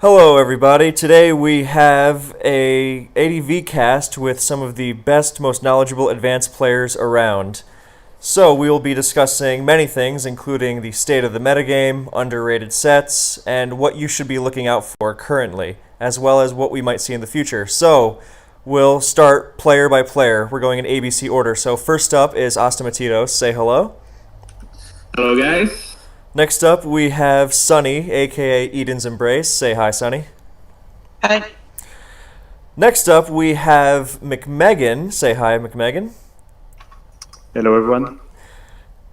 Hello, everybody. Today we have a ADV cast with some of the best, most knowledgeable advanced players around. So we will be discussing many things, including the state of the metagame, underrated sets, and what you should be looking out for currently, as well as what we might see in the future. So we'll start player by player. We're going in ABC order. So first up is Astamatitos. Say hello. Hello, guys. Next up, we have Sunny, aka Eden's Embrace. Say hi, Sunny. Hi. Next up, we have McMeghan. Say hi, McMeghan. Hello, everyone.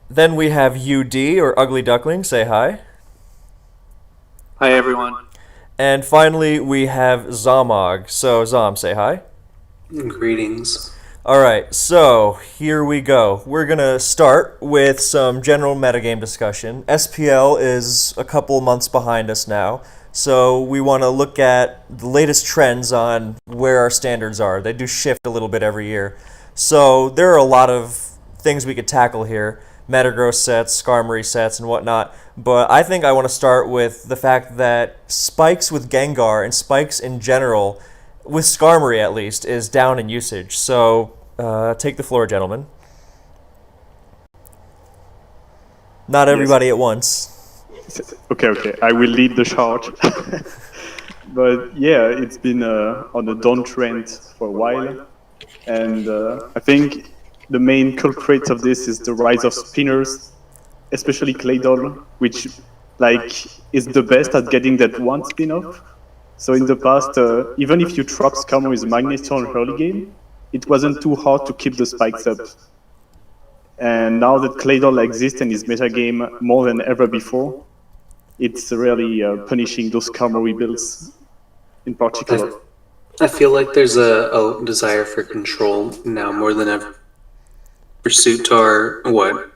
Then we have UD, or Ugly Duckling. Say hi. Hi, everyone. And finally, we have z0mOG. So, Zom, say hi. Greetings. Alright, so here we go. We're going to start with some general metagame discussion. SPL is a couple months behind us now, so we want to look at the latest trends on where our standards are. They do shift a little bit every year. So there are a lot of things we could tackle here. Metagross sets, Skarmory sets, and whatnot. But I think I want to start with the fact that spikes with Gengar and spikes in general, with Skarmory at least, is down in usage. So take the floor, gentlemen. Not everybody at once. Okay. I will lead the charge. But yeah, it's been on a downtrend for a while. And I think the main culprit of this is the rise of spinners, especially Claydol, which is the best at getting that one spin-off. So in the past, even if you trap Skarmory with Magneton early game, it wasn't too hard to keep the spikes up. And now that Claydol exists and is metagame more than ever before, it's really punishing those Skarmory builds in particular. I feel like there's a desire for control now more than ever. Pursuit Tar,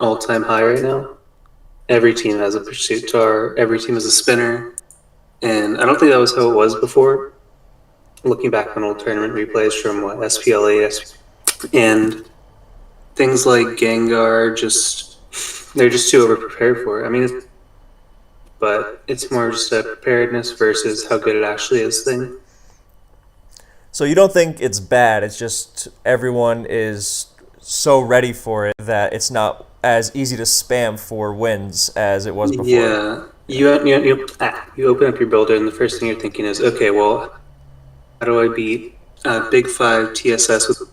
all-time high right now? Every team has a Pursuit Tar, every team has a spinner. And I don't think that was how it was before. Looking back on old tournament replays from SPLA and things like Gengar, they're just too overprepared for it. I mean, but it's more just a preparedness versus how good it actually is thing. So you don't think it's bad, it's just everyone is so ready for it that it's not as easy to spam for wins as it was before. Yeah. You open up your builder, and the first thing you're thinking is, okay, well, how do I beat Big 5 TSS with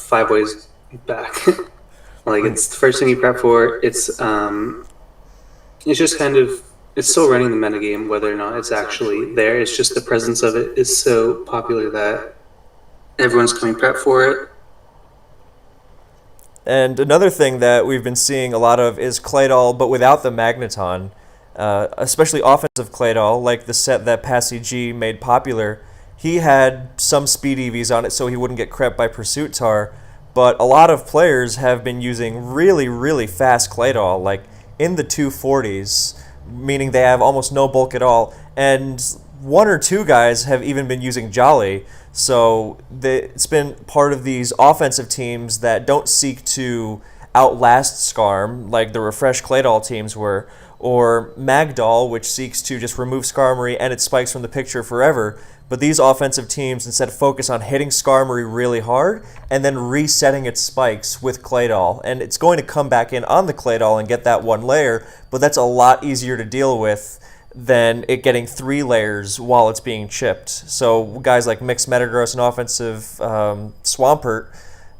5 ways back? It's the first thing you prep for. It's just kind of, it's still running the metagame, whether or not it's actually there. It's just the presence of it is so popular that everyone's coming prep for it. And another thing that we've been seeing a lot of is Claydol, but without the Magneton. Especially offensive Claydol, like the set that Passy G made popular. He had some speed EVs on it so he wouldn't get crept by Pursuit Tar, but a lot of players have been using really, really fast Claydol, like in the 240s, meaning they have almost no bulk at all, and one or two guys have even been using Jolly, so it's been part of these offensive teams that don't seek to outlast Skarm, like the Refresh Claydol teams were, or Magdoll, which seeks to just remove Skarmory and its spikes from the picture forever. But these offensive teams instead focus on hitting Skarmory really hard and then resetting its spikes with Claydol. And it's going to come back in on the Claydol and get that one layer, but that's a lot easier to deal with than it getting 3 layers while it's being chipped. So guys like Mixed Metagross and offensive Swampert,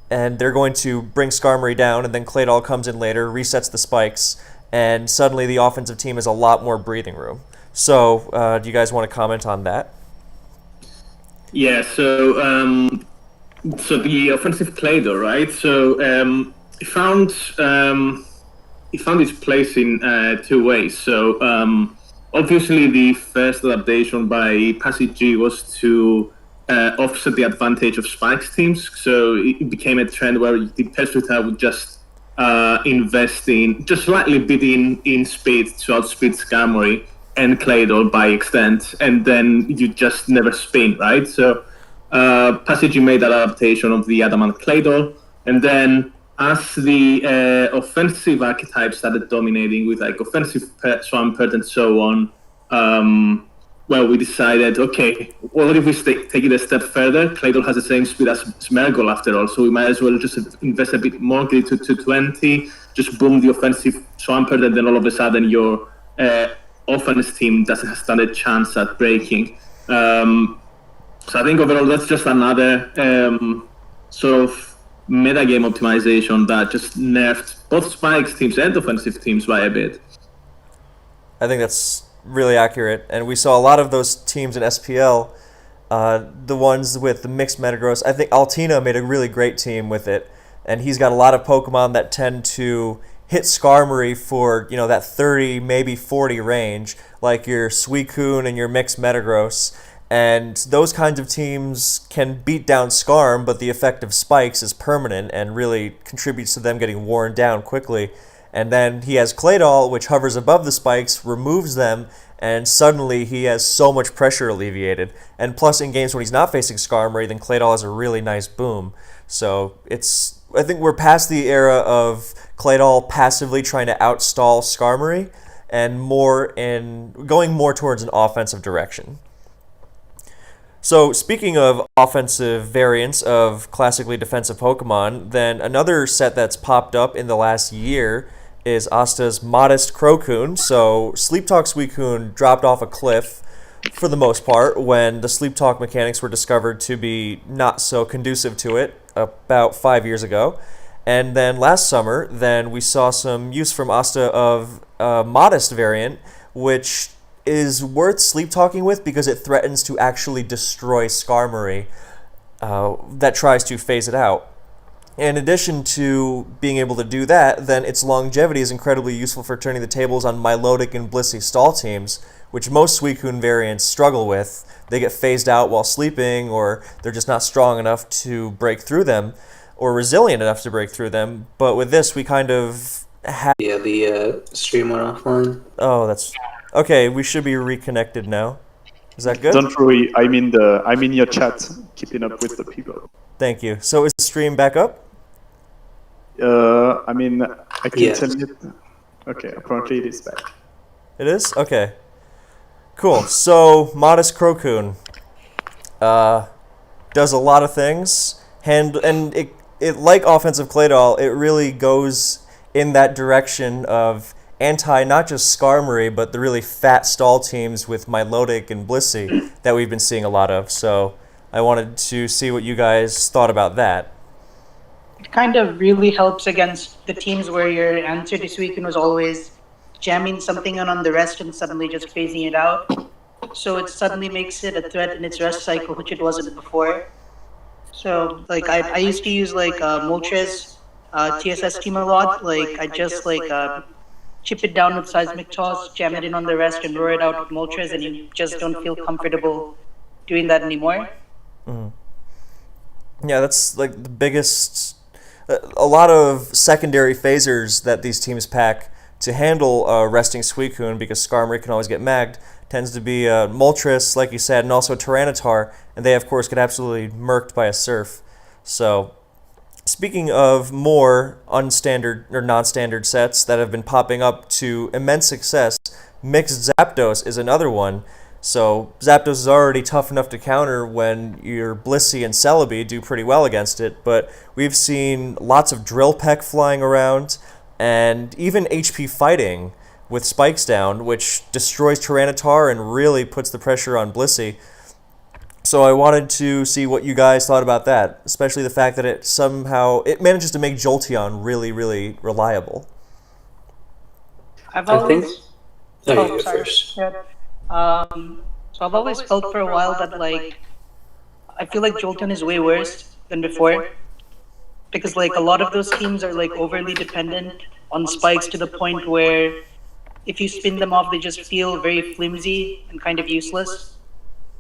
and they're going to bring Skarmory down, and then Claydol comes in later, resets the spikes, and suddenly the offensive team has a lot more breathing room. So, do you guys want to comment on that? Yeah, so the offensive Claydol, right? So it found its place in 2 ways. So obviously the first adaptation by Passy G was to offset the advantage of spikes teams. So it became a trend where the Pursuiter would just invest in, just slightly bit in speed to outspeed Skarmory and Claydol by extent, and then you just never spin, right? So Passage made that adaptation of the Adamant Claydol, and then as the offensive archetypes started dominating with like offensive Swampert and so on, well, we decided, okay, what if we take it a step further? Claydol has the same speed as Smergol after all, so we might as well just invest a bit more, get it to 20, just boom the offensive Swampert, and then all of a sudden your offense team doesn't stand a chance at breaking. So I think overall that's just another sort of metagame optimization that just nerfed both Spikes teams and offensive teams by a bit. I think that's really accurate, and we saw a lot of those teams in SPL, the ones with the mixed Metagross. I think Altina made a really great team with it, and he's got a lot of Pokemon that tend to hit Skarmory for, you know, that 30, maybe 40 range, like your Suicune and your mixed Metagross. And those kinds of teams can beat down Skarm, but the effect of spikes is permanent and really contributes to them getting worn down quickly. And then he has Claydol, which hovers above the spikes, removes them, and suddenly he has so much pressure alleviated. And plus, in games when he's not facing Skarmory, then Claydol has a really nice boom. So I think we're past the era of Claydol passively trying to outstall Skarmory, and going more towards an offensive direction. So speaking of offensive variants of classically defensive Pokemon, then another set that's popped up in the last year is Asta's Modest Crocoon. So Sleep Talk Suicune dropped off a cliff for the most part when the Sleep Talk mechanics were discovered to be not so conducive to it about 5 years ago. And then last summer, then we saw some use from Asta of a Modest variant, which is worth sleep talking with because it threatens to actually destroy Skarmory that tries to phase it out. In addition to being able to do that, then its longevity is incredibly useful for turning the tables on Milotic and Blissey stall teams, which most Suicune variants struggle with. They get phased out while sleeping, or they're just not strong enough to break through them, or resilient enough to break through them. But with this, we kind of have... Yeah, the stream went offline. Oh, that's... Okay, we should be reconnected now. Is that good? Don't worry, I'm in your chat, keeping up with the people. Thank you. So is the stream back up? I can Yes. tell you. Okay, apparently it is back. It is? Okay. Cool. So, Modest Crocoon does a lot of things, and it like offensive Claydol, it really goes in that direction of not just Skarmory, but the really fat stall teams with Milotic and Blissey that we've been seeing a lot of. So I wanted to see what you guys thought about that. It kind of really helps against the teams where your answer this weekend was always jamming something on the rest and suddenly just phasing it out. So it suddenly makes it a threat in its rest cycle, which it wasn't before. So like I used to use like Moltres TSS team a lot. Like I just chip it down with Seismic Toss, jam it in on the rest, and roar it out with Moltres, and you just don't feel comfortable doing that anymore. Yeah, that's like the biggest... A lot of secondary phasers that these teams pack to handle resting Suicune, because Skarmory can always get magged, tends to be Moltres, like you said, and also Tyranitar, and they, of course, get absolutely murked by a Surf. So... Speaking of more unstandard or non-standard sets that have been popping up to immense success, Mixed Zapdos is another one. So Zapdos is already tough enough to counter when your Blissey and Celebi do pretty well against it, but we've seen lots of Drill Peck flying around, and even HP fighting with Spikes down, which destroys Tyranitar and really puts the pressure on Blissey. So I wanted to see what you guys thought about that, especially the fact that it manages to make Jolteon really, really reliable. I've always... Okay, first. Yeah. So I've always felt for a while that I feel like Jolteon is way worse than before, because a lot of those teams are overly dependent on spikes to the point where if you spin them off, they just feel very flimsy and kind of useless.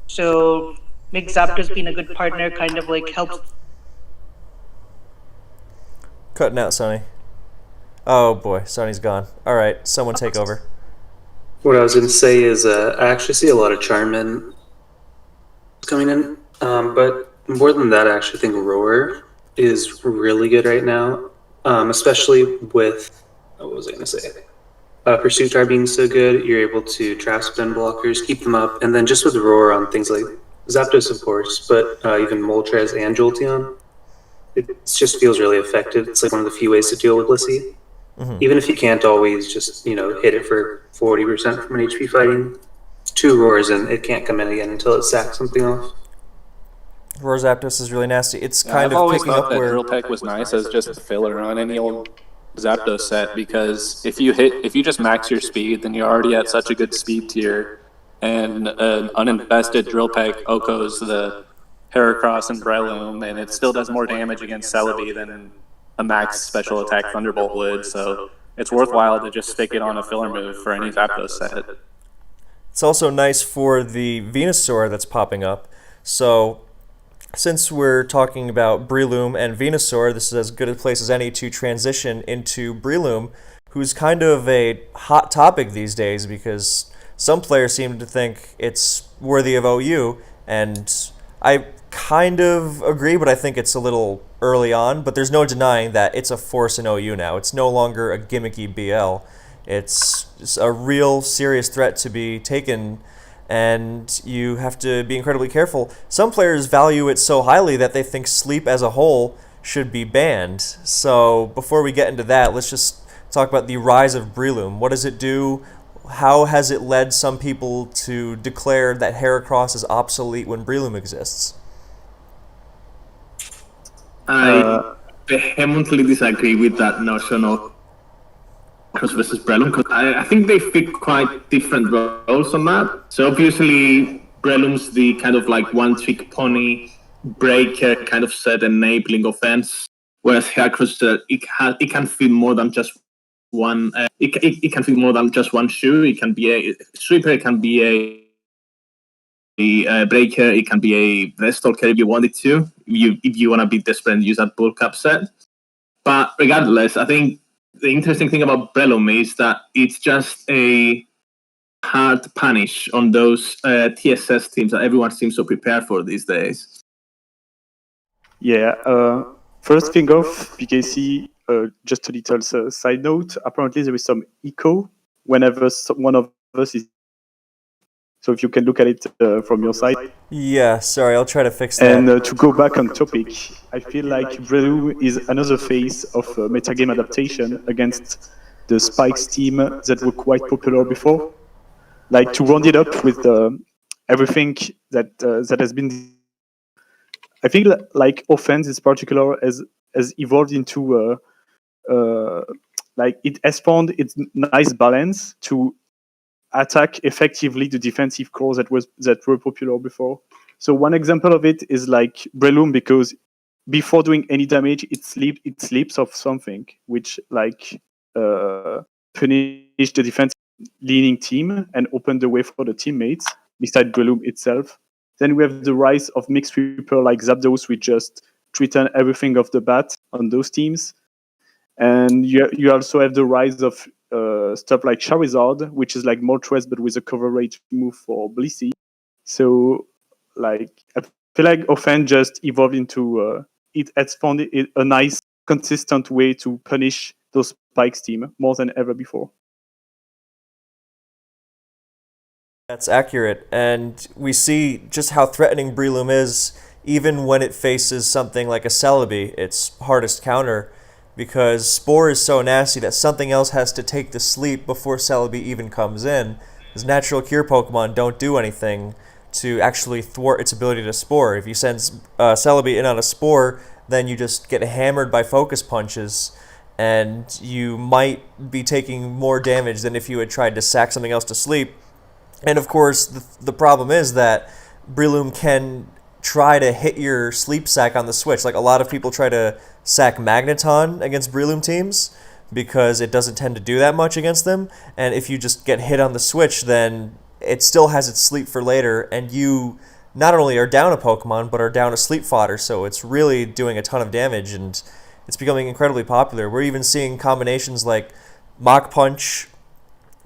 So Mixed Zapdos being a good partner kind of helps. Cutting out, Sonny. Oh boy, Sonny's gone. All right, someone take over. What I was going to say is I actually see a lot of Charmin coming in, but more than that, I actually think Roar is really good right now, especially with, what was I going to say? Pursuit Tar being so good, you're able to trap spin blockers, keep them up, and then just with Roar on things like Zapdos, of course, but even Moltres and Jolteon, it just feels really effective. It's like one of the few ways to deal with Blissey. Even if you can't always just, hit it for 40% from an HP fighting, 2 Roars and it can't come in again until it sacks something off. Roar Zapdos is really nasty. It's kind I've of always picking thought up that where... Drill Peck was nice as just a filler on any old Zapdos set, because if you just max your speed, then you're already at such a good speed tier, and an uninvested Drill Peck Oko's the Heracross and Breloom, and it still does more damage against Celebi than a max special attack Thunderbolt would, so it's worthwhile to just stick it on a filler move for any Zapdos set. It's also nice for the Venusaur that's popping up. So, since we're talking about Breloom and Venusaur, this is as good a place as any to transition into Breloom, who's kind of a hot topic these days because some players seem to think it's worthy of OU, and I kind of agree, but I think it's a little early on. But there's no denying that it's a force in OU now. It's no longer a gimmicky BL. It's a real serious threat to be taken, and you have to be incredibly careful. Some players value it so highly that they think sleep as a whole should be banned. So before we get into that, let's just talk about the rise of Breloom. What does it do? How has it led some people to declare that Heracross is obsolete when Breloom exists? I vehemently disagree with that notion of Heracross versus Breloom, because I think they fit quite different roles on that. So obviously, Breloom's the kind of like one-trick pony breaker kind of set enabling offense, whereas Heracross it can fit more than just one. It can fit more than just one shoe. It can be a sweeper. It can be a breaker. It can be a Vestalker if you wanted to. If you want to be desperate and use that bulk up set. But regardless, I think the interesting thing about Breloom is that it's just a hard punish on those TSS teams that everyone seems so prepared for these days. Yeah. First thing off, BKC, just a little side note. Apparently, there is some echo whenever one of us is. So if you can look at it from your side. Yeah, sorry, I'll try to fix that. And to go back on topic, I feel like Breloom is another phase of metagame adaptation against the Spikes team that were quite popular before. Like, to round it up with everything that has been... I think like offense in particular has evolved into like it has found its nice balance to attack effectively the defensive cores that were popular before. So one example of it is like Breloom, because before doing any damage, it sleeps off something, which like punish the defensive leaning team and open the way for the teammates beside Breloom itself. Then we have the rise of mixed sweeper like Zapdos, which just threaten everything off the bat on those teams. And you also have the rise of stuff like Charizard, which is like Moltres but with a coverage move for Blissey. So like I feel like offense just evolved into it has found a nice consistent way to punish those Spikes team more than ever before. That's accurate, and we see just how threatening Breloom is even when it faces something like a Celebi, its hardest counter, because Spore is so nasty that something else has to take the sleep before Celebi even comes in. As natural cure Pokemon don't do anything to actually thwart its ability to Spore. If you send Celebi in on a Spore, then you just get hammered by focus punches, and you might be taking more damage than if you had tried to sack something else to sleep. And of course, the problem is that Breloom can try to hit your sleep sack on the switch. Like, a lot of people try to sack Magneton against Breloom teams because it doesn't tend to do that much against them. And if you just get hit on the switch, then it still has its sleep for later, and you not only are down a Pokemon, but are down a sleep fodder, so it's really doing a ton of damage, and it's becoming incredibly popular. We're even seeing combinations like Mach Punch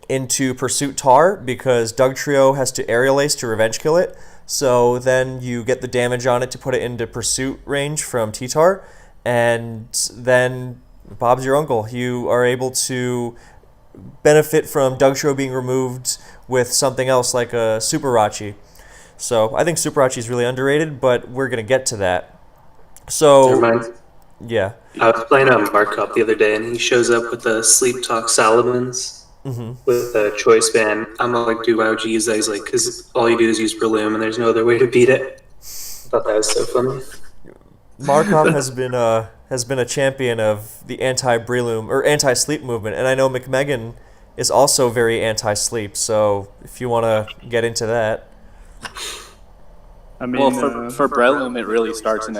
into Pursuit Tar, because Dugtrio has to Aerial Ace to revenge kill it, so then you get the damage on it to put it into Pursuit range from T-Tar, and then Bob's your uncle. You are able to benefit from Dugtrio being removed with something else like a Super Rachi. So I think Super Rachi is really underrated, but we're going to get to that. So, Never mind. yeah. I was playing on Markov the other day, and he shows up with the Sleep Talk Salamans with a choice band. I'm like, dude, why would you use that? He's like, because all you do is use Breloom, and there's no other way to beat it. I thought that was so funny. Markov has been a champion of the anti-Breloom or anti-sleep movement, and I know McMeghan is also very anti-sleep. So if you want to get into that, I mean, Well, for Breloom, it really starts and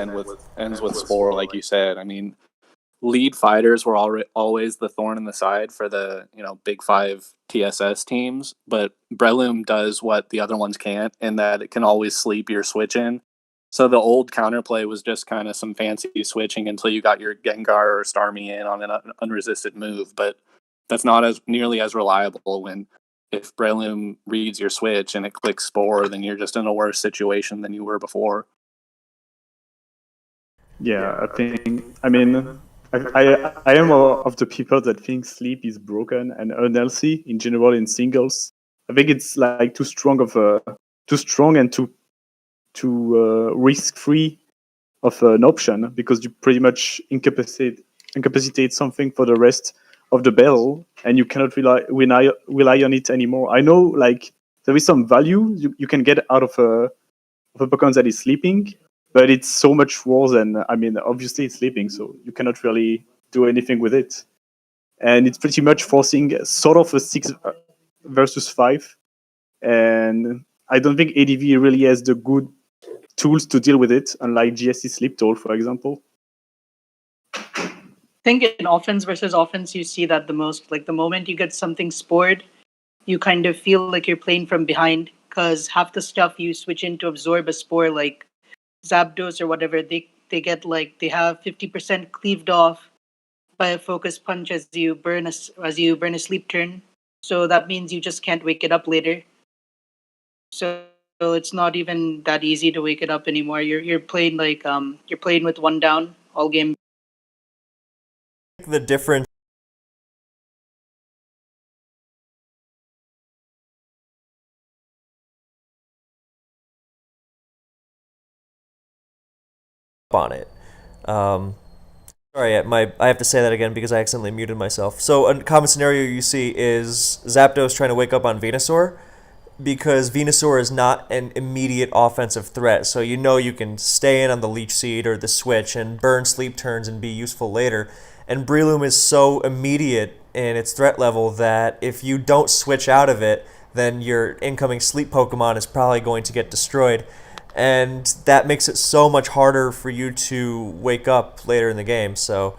ends with Spore, like you said. I mean, lead fighters were always the thorn in the side for the big five TSS teams, but Breloom does what the other ones can't, in that it can always sleep your switch in. So the old counterplay was just kind of some fancy switching until you got your Gengar or Starmie in on an unresisted move, but that's not as nearly as reliable when if Breloom reads your switch and it clicks Spore, then you're just in a worse situation than you were before. yeah, I mean, I am of the people that think sleep is broken and unhealthy in general in singles. I think it's like too strong and too risk free of an option, because you pretty much incapacitate something for the rest of the battle, and you cannot rely on it anymore. I know, like, there is some value you can get out of a Pokemon that is sleeping, but it's so much worse than, I mean, obviously it's sleeping, so you cannot really do anything with it. And it's pretty much forcing sort of a 6 versus 5. And I don't think ADV really has the good tools to deal with it, unlike GSC Sleep Toll, for example. I think in offense versus offense, you see that the most. Like the moment you get something spored, you kind of feel like you're playing from behind because half the stuff you switch in to absorb a spore, like Zapdos or whatever, they have 50% cleaved off by a focus punch as you burn a sleep turn. So that means you just can't wake it up later. So it's not even that easy to wake it up anymore. You're playing you're playing with one down all game. the difference on it. Sorry, I have to say that again because I accidentally muted myself. So a common scenario you see is Zapdos trying to wake up on Venusaur, because Venusaur is not an immediate offensive threat. So you can stay in on the Leech Seed or the Switch and burn sleep turns and be useful later. And Breloom is so immediate in its threat level that if you don't switch out of it, then your incoming sleep Pokemon is probably going to get destroyed. And that makes it so much harder for you to wake up later in the game. So,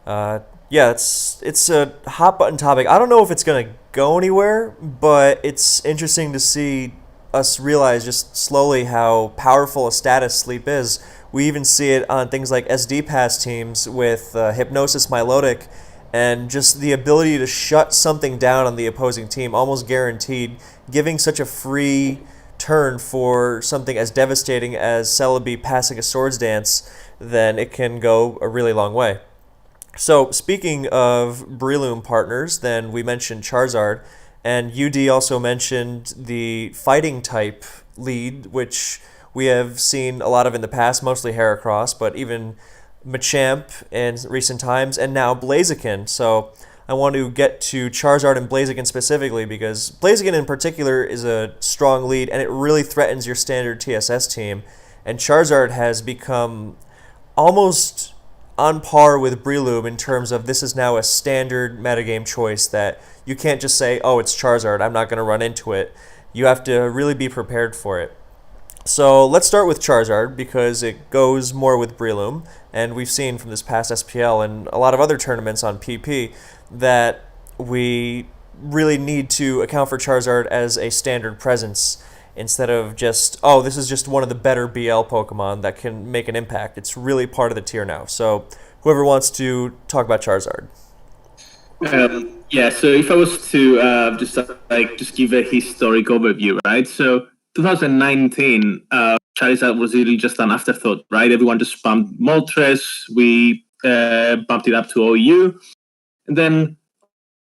yeah, it's a hot button topic. I don't know if it's gonna go anywhere, but it's interesting to see us realize just slowly how powerful a status sleep is. We even see it on things like SD Pass teams with Hypnosis Milotic, and just the ability to shut something down on the opposing team, almost guaranteed, giving such a free turn for something as devastating as Celebi passing a Swords Dance, then it can go a really long way. So speaking of Breloom partners, then we mentioned Charizard, and UD also mentioned the fighting type lead, which we have seen a lot of in the past, mostly Heracross, but even Machamp in recent times, and now Blaziken. So I want to get to Charizard and Blaziken specifically because Blaziken in particular is a strong lead and it really threatens your standard TSS team. And Charizard has become almost on par with Breloom in terms of this is now a standard metagame choice that you can't just say, oh, it's Charizard, I'm not going to run into it. You have to really be prepared for it. So let's start with Charizard because it goes more with Breloom, and we've seen from this past SPL and a lot of other tournaments on PP that we really need to account for Charizard as a standard presence instead of just, oh, this is just one of the better BL Pokemon that can make an impact. It's really part of the tier now. So whoever wants to talk about Charizard. Yeah, so if I was to just give a historic overview, right? So 2019, Charizard was really just an afterthought, right? Everyone just spammed Moltres. We bumped it up to OU. And then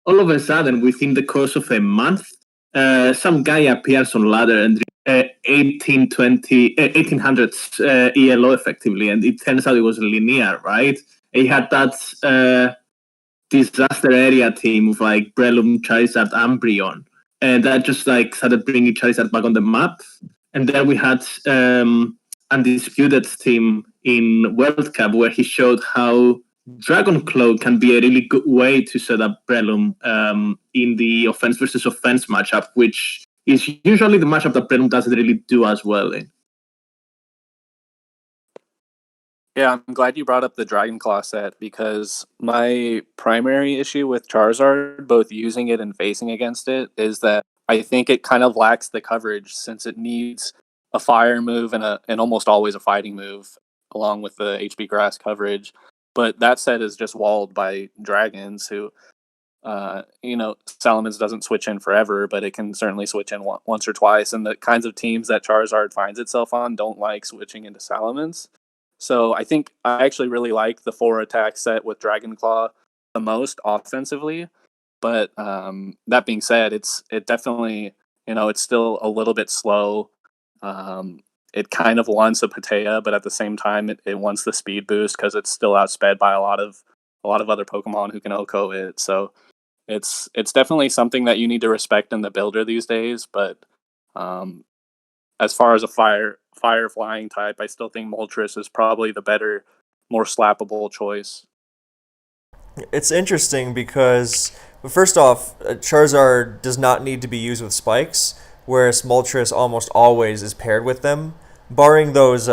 all of a sudden, within the course of a month, some guy appears on ladder and 1800s ELO effectively, and it turns out it was linear, right? He had that disaster area team of like Breloom, Charizard, Umbreon, and that just like started bringing Charizard back on the map. And then we had Undisputed's team in World Cup, where he showed how Dragon Claw can be a really good way to set up Breloom in the offense versus offense matchup, which is usually the matchup that Breloom doesn't really do as well in. Yeah, I'm glad you brought up the Dragon Claw set, because my primary issue with Charizard, both using it and facing against it, is that I think it kind of lacks the coverage, since it needs a fire move and almost always a fighting move along with the HP grass coverage. But that set is just walled by dragons who, Salamence doesn't switch in forever, but it can certainly switch in once or twice. And the kinds of teams that Charizard finds itself on don't like switching into Salamence. So I think I actually really like the 4-attack set with Dragon Claw the most offensively. But that being said, it definitely, it's still a little bit slow. It kind of wants a Patea, but at the same time, it wants the speed boost because it's still outsped by a lot of other Pokemon who can OHKO it. So it's definitely something that you need to respect in the builder these days. But as far as a fire flying type, I still think Moltres is probably the better, more slappable choice. It's interesting because, first off, Charizard does not need to be used with spikes, whereas Moltres almost always is paired with them, barring those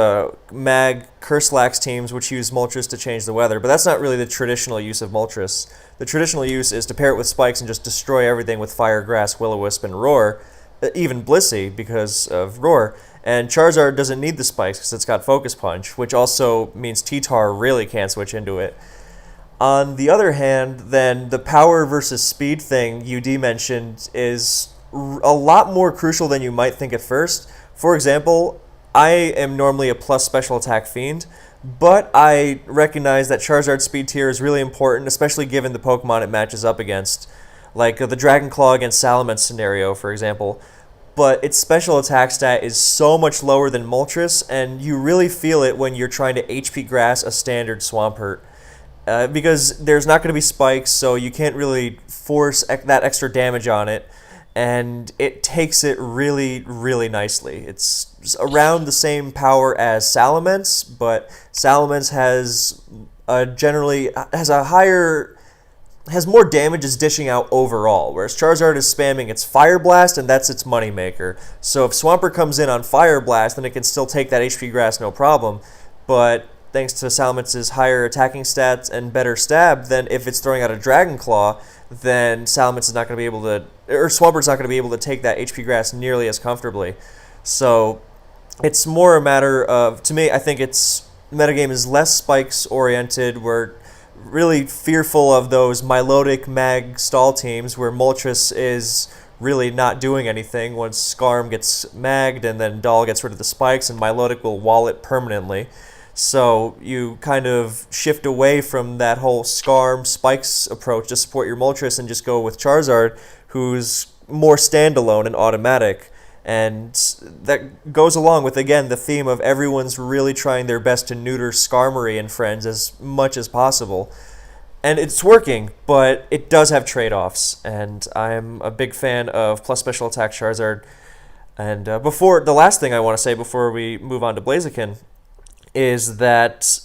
Mag Curslax teams which use Moltres to change the weather. But that's not really the traditional use of Moltres. The traditional use is to pair it with spikes and just destroy everything with Fire, Grass, Will-O-Wisp, and Roar, even Blissey because of Roar. And Charizard doesn't need the spikes because it's got Focus Punch, which also means T-Tar really can't switch into it. On the other hand, then the power versus speed thing UD mentioned is a lot more crucial than you might think at first. For example, I am normally a plus special attack fiend, but I recognize that Charizard's speed tier is really important, especially given the Pokemon it matches up against, like the Dragon Claw against Salamence scenario, for example. But its special attack stat is so much lower than Moltres, and you really feel it when you're trying to HP Grass a standard Swampert. Because there's not going to be spikes, so you can't really force that extra damage on it, and it takes it really, really nicely. It's around the same power as Salamence, but Salamence has has more damage is dishing out overall, whereas Charizard is spamming its Fire Blast, and that's its moneymaker. So if Swampert comes in on Fire Blast, then it can still take that HP Grass no problem, but thanks to Salamence's higher attacking stats and better stab, then if it's throwing out a Dragon Claw, then Salamence is not going to be able to, or Swampert's not going to be able to take that HP Grass nearly as comfortably. So it's more a matter of, to me, I think its metagame is less spikes oriented. We're really fearful of those Milotic Mag stall teams where Moltres is really not doing anything once Skarm gets magged and then Doll gets rid of the spikes and Milotic will wall it permanently. So you kind of shift away from that whole Skarm spikes approach to support your Moltres and just go with Charizard, who's more standalone and automatic. And that goes along with, again, the theme of everyone's really trying their best to neuter Skarmory and friends as much as possible. And it's working, but it does have trade-offs. And I'm a big fan of plus special attack Charizard. And the last thing I want to say before we move on to Blaziken is that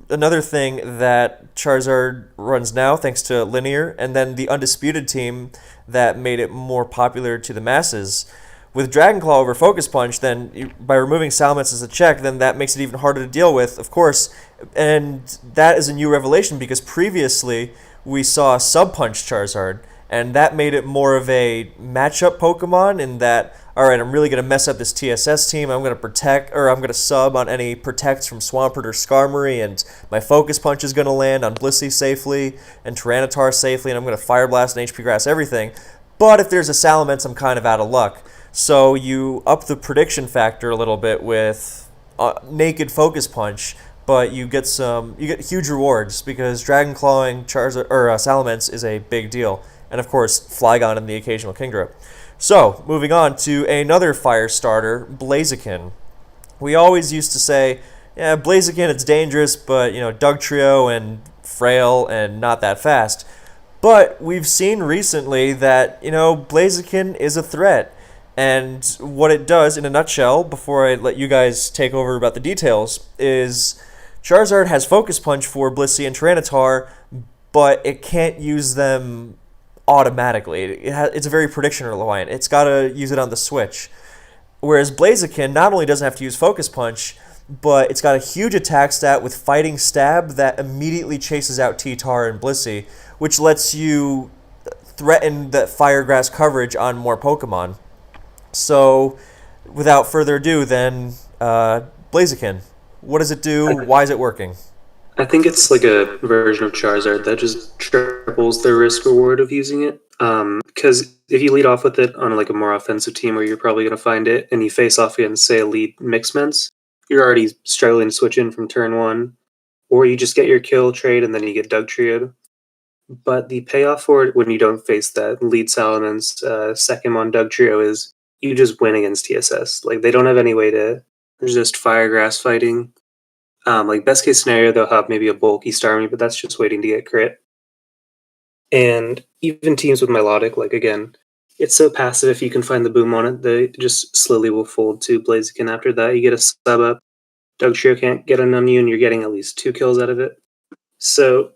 another thing that Charizard runs now, thanks to Linear, and then the Undisputed team that made it more popular to the masses. With Dragon Claw over Focus Punch, then by removing Salamence as a check, then that makes it even harder to deal with, of course. And that is a new revelation because previously we saw Sub-Punch Charizard, and that made it more of a matchup Pokemon in that, all right, I'm really going to mess up this TSS team. I'm going to sub on any protects from Swampert or Skarmory, and my Focus Punch is going to land on Blissey safely and Tyranitar safely, and I'm going to Fire Blast and HP Grass everything. But if there's a Salamence, I'm kind of out of luck. So you up the prediction factor a little bit with Naked Focus Punch, but you get huge rewards because Dragon Clawing Charizard or Salamence is a big deal, and of course Flygon and the occasional Kingdra. So moving on to another fire starter, Blaziken. We always used to say, yeah, Blaziken, it's dangerous, but Dugtrio and frail and not that fast. But we've seen recently that Blaziken is a threat. And what it does, in a nutshell, before I let you guys take over about the details, is Charizard has Focus Punch for Blissey and Tyranitar, but it can't use them automatically. It's very prediction reliant. It's got to use it on the switch. Whereas Blaziken not only doesn't have to use Focus Punch, but it's got a huge attack stat with Fighting Stab that immediately chases out T-Tar and Blissey, which lets you threaten that Fire Grass coverage on more Pokemon. So, without further ado, then, Blaziken. What does it do? Why is it working? I think it's like a version of Charizard that just triples the risk reward of using it. Because if you lead off with it on like a more offensive team where you're probably going to find it, and you face off against, say, a lead Mixments, you're already struggling to switch in from turn 1, or you just get your kill trade and then you get Dugtrio'd. But the payoff for it when you don't face that lead Salamence second on Dugtrio is you just win against TSS. Like, they don't have any way to resist Fire Grass fighting. Like, best case scenario, they'll have maybe a bulky Starmie, but that's just waiting to get crit. And even teams with Milotic, like, again, it's so passive if you can find the boom on it, they just slowly will fold to Blaziken after that. You get a sub up, Dugtrio can't get an immune, you're getting at least 2 kills out of it. So,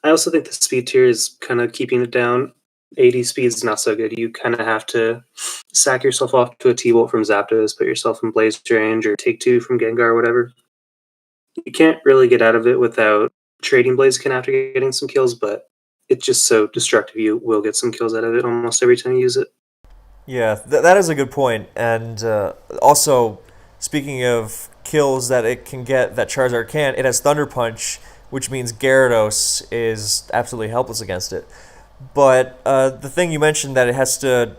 I also think the speed tier is kind of keeping it down. AD speed is not so good. You kind of have to sack yourself off to a T-Bolt from Zapdos, put yourself in Blaze range, or take 2 from Gengar or whatever. You can't really get out of it without trading Blaziken after getting some kills, but it's just so destructive you will get some kills out of it almost every time you use it. Yeah, that is a good point. And also, speaking of kills that it can get that Charizard can't, it has Thunder Punch, which means Gyarados is absolutely helpless against it. But the thing you mentioned that it has to,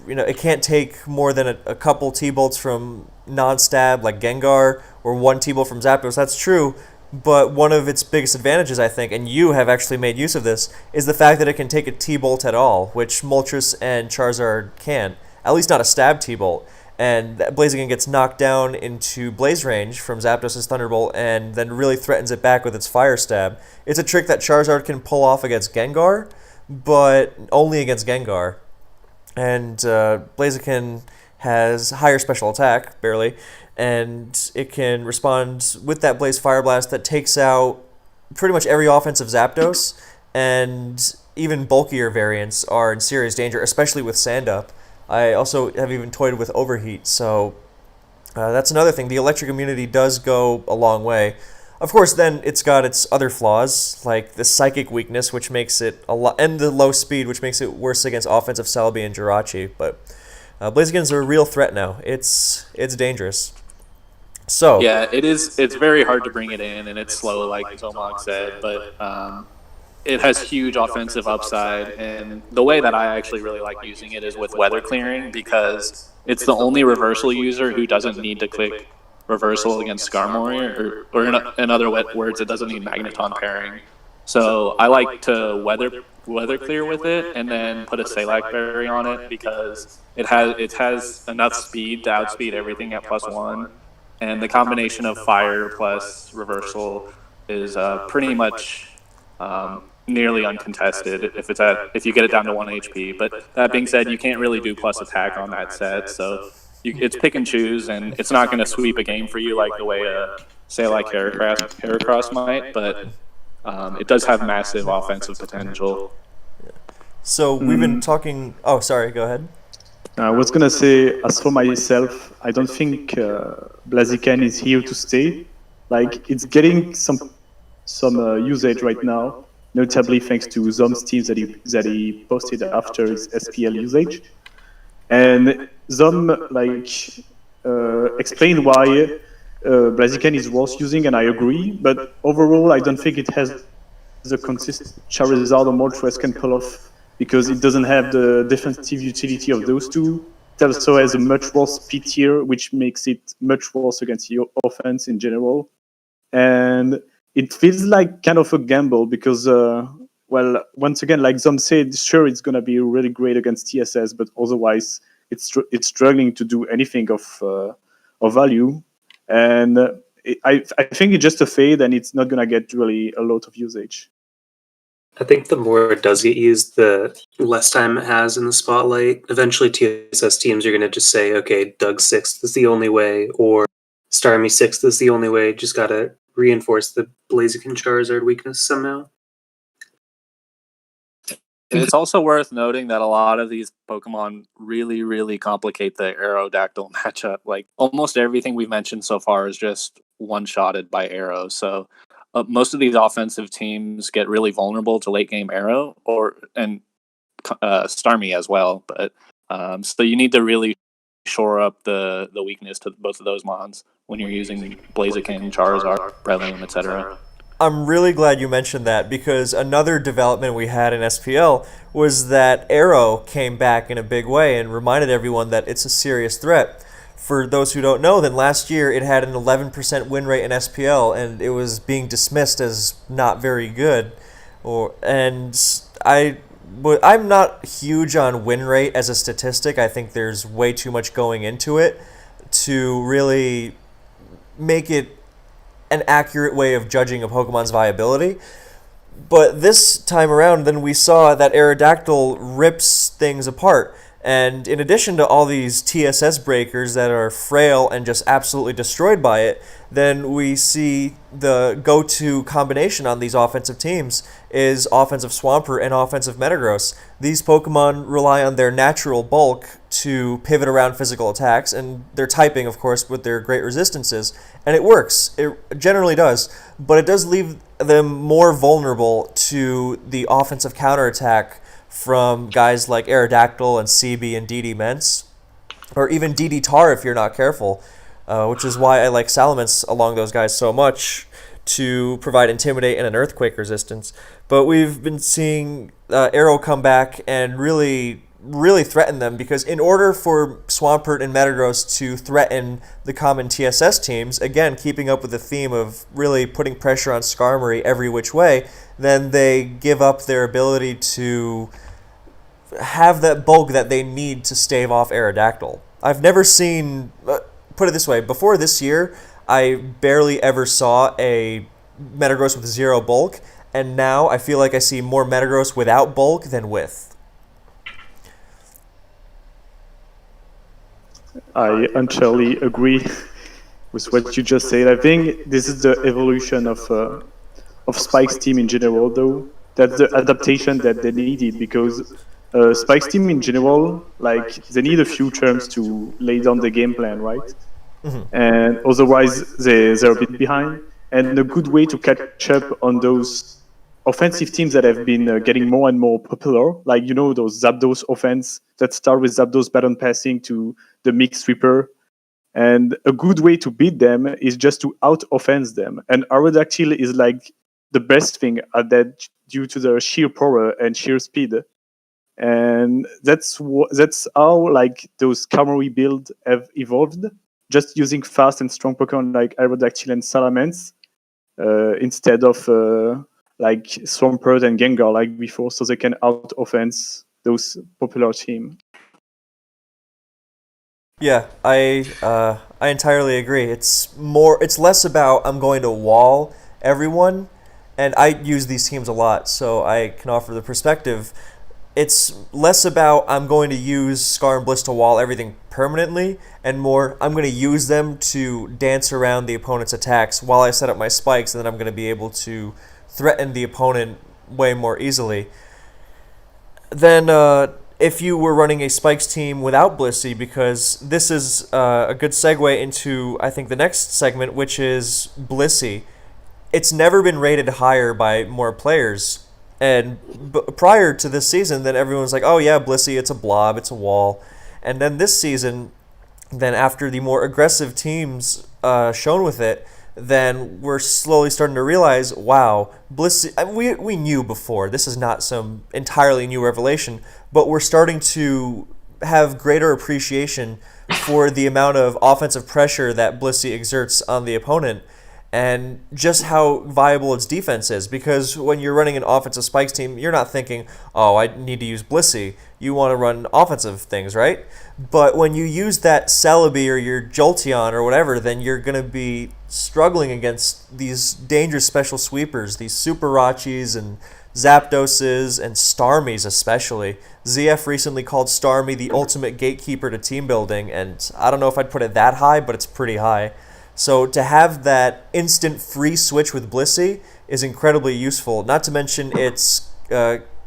it can't take more than a couple T-Bolts from non-stab like Gengar or 1 T-Bolt from Zapdos. That's true, but one of its biggest advantages, I think, and you have actually made use of this, is the fact that it can take a T-Bolt at all, which Moltres and Charizard can't. At least not a stab T-Bolt. And Blaziken gets knocked down into Blaze range from Zapdos' Thunderbolt and then really threatens it back with its Fire Stab. It's a trick that Charizard can pull off against Gengar, but only against Gengar. And Blaziken has higher special attack, barely, and it can respond with that Blaze Fire Blast that takes out pretty much every offensive Zapdos, and even bulkier variants are in serious danger, especially with Sand Up. I also have even toyed with Overheat, so that's another thing. The electric immunity does go a long way. Of course, then it's got its other flaws, like the psychic weakness, which makes it and the low speed, which makes it worse against offensive Celebi and Jirachi. But Blaziken's a real threat now. It's dangerous. So yeah, it is. It's very hard to bring it in, and it's slow, like z0mOG said. But it has huge offensive upside, and the way that I actually really like using it is with weather clearing, because it's the only reversal user who doesn't need to click reversal against Skarmory, or in other words, it doesn't need Magneton pairing. So I like to weather clear with it, and then put a Salac Berry on it, because it has enough speed to outspeed everything at +1, and the combination of fire plus reversal is pretty much nearly uncontested if you get it down to 1 HP. But that being said, you can't really do plus attack on that set, so it's pick and choose, and it's not going to sweep a game for you like the way say like Heracross might, but it does have massive offensive potential. So we've been talking. Oh, sorry. Go ahead. I was gonna say, as for myself, I don't think Blaziken is here to stay. Like, it's getting some usage right now, notably thanks to z0m's teams that he posted after his SPL usage. And z0m explained why Blaziken is worth using, and I agree. But overall, I don't think it has the consistent Charizard or Moltres can pull off, because it doesn't have the defensive utility of those two. It also has a much worse speed tier, which makes it much worse against your offense in general. And it feels like kind of a gamble because, well, once again, like Zom said, sure, it's going to be really great against TSS, but otherwise it's struggling to do anything of value. And I think it's just a fade, and it's not going to get really a lot of usage. I think the more it does get used, the less time it has in the spotlight. Eventually, TSS teams are going to just say, okay, Doug 6th is the only way, or Starmie 6th is the only way. Just got to reinforce the Blaziken Charizard weakness somehow. It's also worth noting that a lot of these Pokemon really, really complicate the Aerodactyl matchup. Like, almost everything we've mentioned so far is just one-shotted by Aero. So most of these offensive teams get really vulnerable to late-game Aero and Starmie as well. But so you need to really shore up the weakness to both of those mons when you're using Blaziken, Charizard, Breloom, etc. I'm really glad you mentioned that, because another development we had in SPL was that Arrow came back in a big way and reminded everyone that it's a serious threat. For those who don't know, then last year it had an 11% win rate in SPL, and it was being dismissed as not very good. I'm not huge on win rate as a statistic. I think there's way too much going into it to really make it an accurate way of judging a Pokemon's viability. But this time around, then we saw that Aerodactyl rips things apart. And in addition to all these TSS breakers that are frail and just absolutely destroyed by it, then we see the go-to combination on these offensive teams is offensive Swampert and offensive Metagross. These Pokemon rely on their natural bulk to pivot around physical attacks, and their typing, of course, with their great resistances. And it works. It generally does. But it does leave them more vulnerable to the offensive counterattack from guys like Aerodactyl and CB and DD Ments, or even DD Tar if you're not careful, which is why I like Salamence along those guys so much, to provide Intimidate and an Earthquake resistance. But we've been seeing Arrow come back and really threaten them, because in order for Swampert and Metagross to threaten the common TSS teams, again, keeping up with the theme of really putting pressure on Skarmory every which way, then they give up their ability to have that bulk that they need to stave off Aerodactyl. I've never seen, put it this way, before this year, I barely ever saw a Metagross with 0 bulk, and now I feel like I see more Metagross without bulk than with. I entirely agree with what you just said. I think this is the evolution of Spike's team in general, though. That's the adaptation that they needed, because Spike's team in general, like, they need a few turns to lay down the game plan, right? Mm-hmm. And otherwise they're a bit behind. And a good way to catch up on those offensive teams that have been getting more and more popular, like, you know, those Zapdos offense that start with Zapdos baton passing to the Mix Sweeper. And a good way to beat them is just to out-offense them. And Aerodactyl is like the best thing at that, due to their sheer power and sheer speed. And that's how, like, those Skarmory builds have evolved, just using fast and strong Pokemon like Aerodactyl and Salamence instead of like Swampert and Gengar like before, so they can out-offense those popular teams. Yeah, I entirely agree. It's less about I'm going to wall everyone, and I use these teams a lot, so I can offer the perspective. It's less about I'm going to use Scar and Bliss to wall everything permanently, and more I'm going to use them to dance around the opponent's attacks while I set up my spikes, and then I'm going to be able to threaten the opponent way more easily. Then if you were running a Spikes team without Blissey, because this is a good segue into, I think, the next segment, which is Blissey. It's never been rated higher by more players. And prior to this season, then everyone's like, oh yeah, Blissey, it's a blob, it's a wall. And then this season, then after the more aggressive teams shown with it, then we're slowly starting to realize, wow, Blissey, we knew before, this is not some entirely new revelation, but we're starting to have greater appreciation for the amount of offensive pressure that Blissey exerts on the opponent. and just how viable its defense is. Because when you're running an offensive spikes team, you're not thinking, oh, I need to use Blissey. You want to run offensive things, right? But when you use that Celebi or your Jolteon or whatever, then you're going to be struggling against these dangerous special sweepers, these Super Rachis and Zapdoses and Starmies especially. ZF recently called Starmie the ultimate gatekeeper to team building, and I don't know if I'd put it that high, but it's pretty high. So to have that instant free switch with Blissey is incredibly useful, not to mention its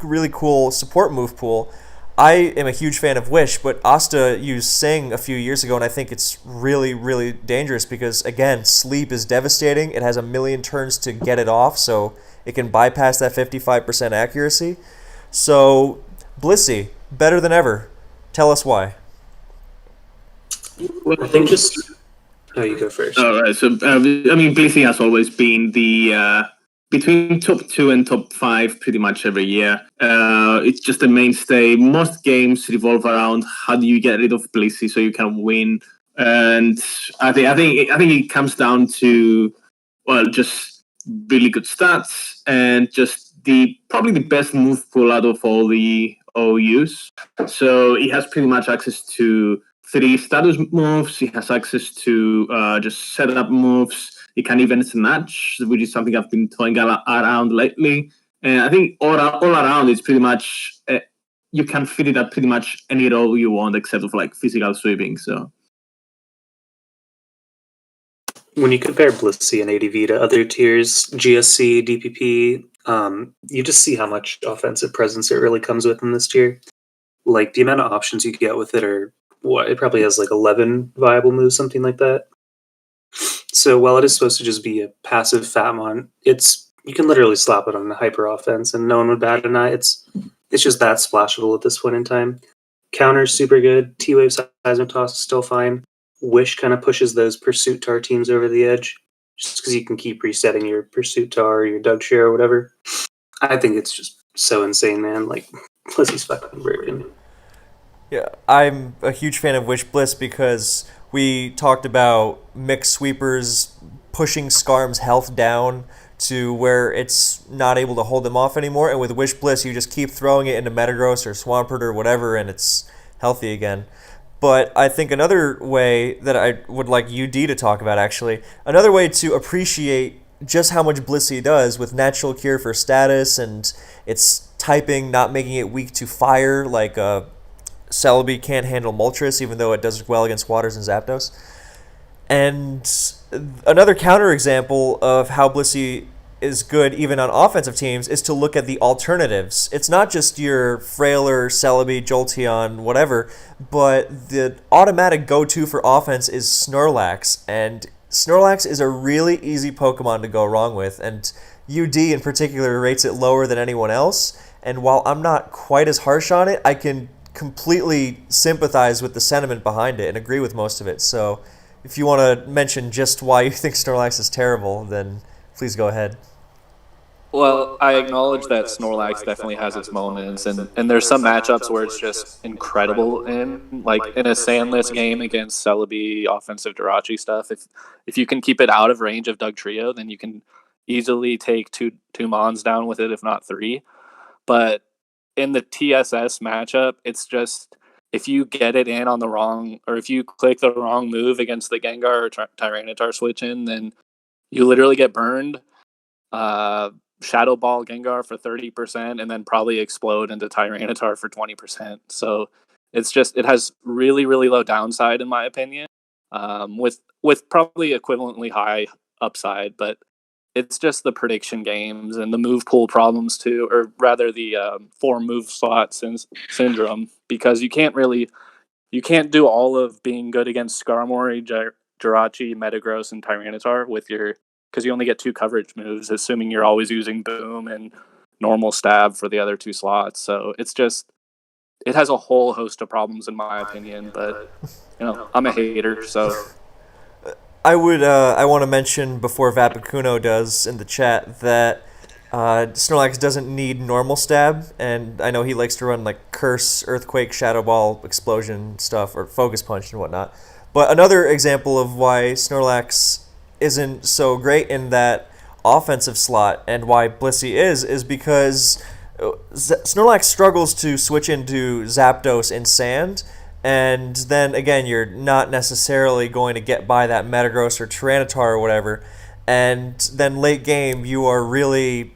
really cool support move pool. I am a huge fan of Wish, but Asta used Sing a few years ago, and I think it's really, really dangerous because, again, sleep is devastating. It has a million turns to get it off, so it can bypass that 55% accuracy. So, Blissey, better than ever. Tell us why. I think just... Oh, you go first. All right. So, Blissey has always been the between top 2 and top 5 pretty much every year. It's just a mainstay. Most games revolve around how do you get rid of Blissey so you can win. And I think it comes down to just really good stats and just probably the best move pool out of all the OUs. So he has pretty much access to 3 status moves. He has access to just setup moves. He can even snatch, which is something I've been toying around lately. And I think all around it's pretty much you can fit it at pretty much any role you want except of like physical sweeping. So when you compare Blissey and ADV to other tiers, GSC, DPP, you just see how much offensive presence it really comes with in this tier. Like the amount of options you get with it are it probably has like 11 viable moves, something like that. So while it is supposed to just be a passive Fatmon, you can literally slap it on a hyper offense and no one would bat an eye. It's just that splashable at this point in time. Counter's super good. T-Wave Seismic Toss is still fine. Wish kind of pushes those Pursuit Tar teams over the edge just because you can keep resetting your Pursuit Tar or your Dugshare or whatever. I think it's just so insane, man. Like, Blissey's fucking broken. Yeah, I'm a huge fan of Wish Bliss because we talked about mixed sweepers pushing Skarm's health down to where it's not able to hold them off anymore. And with Wish Bliss, you just keep throwing it into Metagross or Swampert or whatever, and it's healthy again. But I think another way that I would like UD to talk about, actually, another way to appreciate just how much Blissey does with Natural Cure for status and its typing not making it weak to fire, like Celebi can't handle Moltres, even though it does well against Waters and Zapdos. And another counterexample of how Blissey is good even on offensive teams is to look at the alternatives. It's not just your frailer Celebi, Jolteon, whatever, but the automatic go-to for offense is Snorlax, and Snorlax is a really easy Pokemon to go wrong with, and UD in particular rates it lower than anyone else, and while I'm not quite as harsh on it, I can completely sympathize with the sentiment behind it and agree with most of it. So if you want to mention just why you think Snorlax is terrible, then please go ahead. Well, I acknowledge that Snorlax definitely has its moments, and there's some matchups where it's just incredible in, like in a Sandless game against Celebi, offensive Jirachi stuff. If you can keep it out of range of Dugtrio, then you can easily take two Mons down with it, if not 3. But in the TSS matchup, it's just if you get it in on the wrong, or if you click the wrong move against the Gengar or Tyranitar switch in, then you literally get burned. Shadow Ball Gengar for 30%, and then probably explode into Tyranitar for 20%. So it's just, it has really, really low downside in my opinion, with probably equivalently high upside, but it's just the prediction games and the move pool problems too, or rather the 4 move slots syndrome, because you can't do all of being good against Skarmory, Jirachi, Metagross, and Tyranitar because you only get 2 coverage moves, assuming you're always using Boom and normal Stab for the other 2 slots. So it has a whole host of problems in my opinion, but I'm a hater, so. I want to mention before Vapicuno does in the chat that Snorlax doesn't need normal Stab, and I know he likes to run like Curse, Earthquake, Shadow Ball, Explosion stuff, or Focus Punch and whatnot. But another example of why Snorlax isn't so great in that offensive slot, and why Blissey is because Snorlax struggles to switch into Zapdos in Sand, and then again, you're not necessarily going to get by that Metagross or Tyranitar or whatever, and then late game, you are really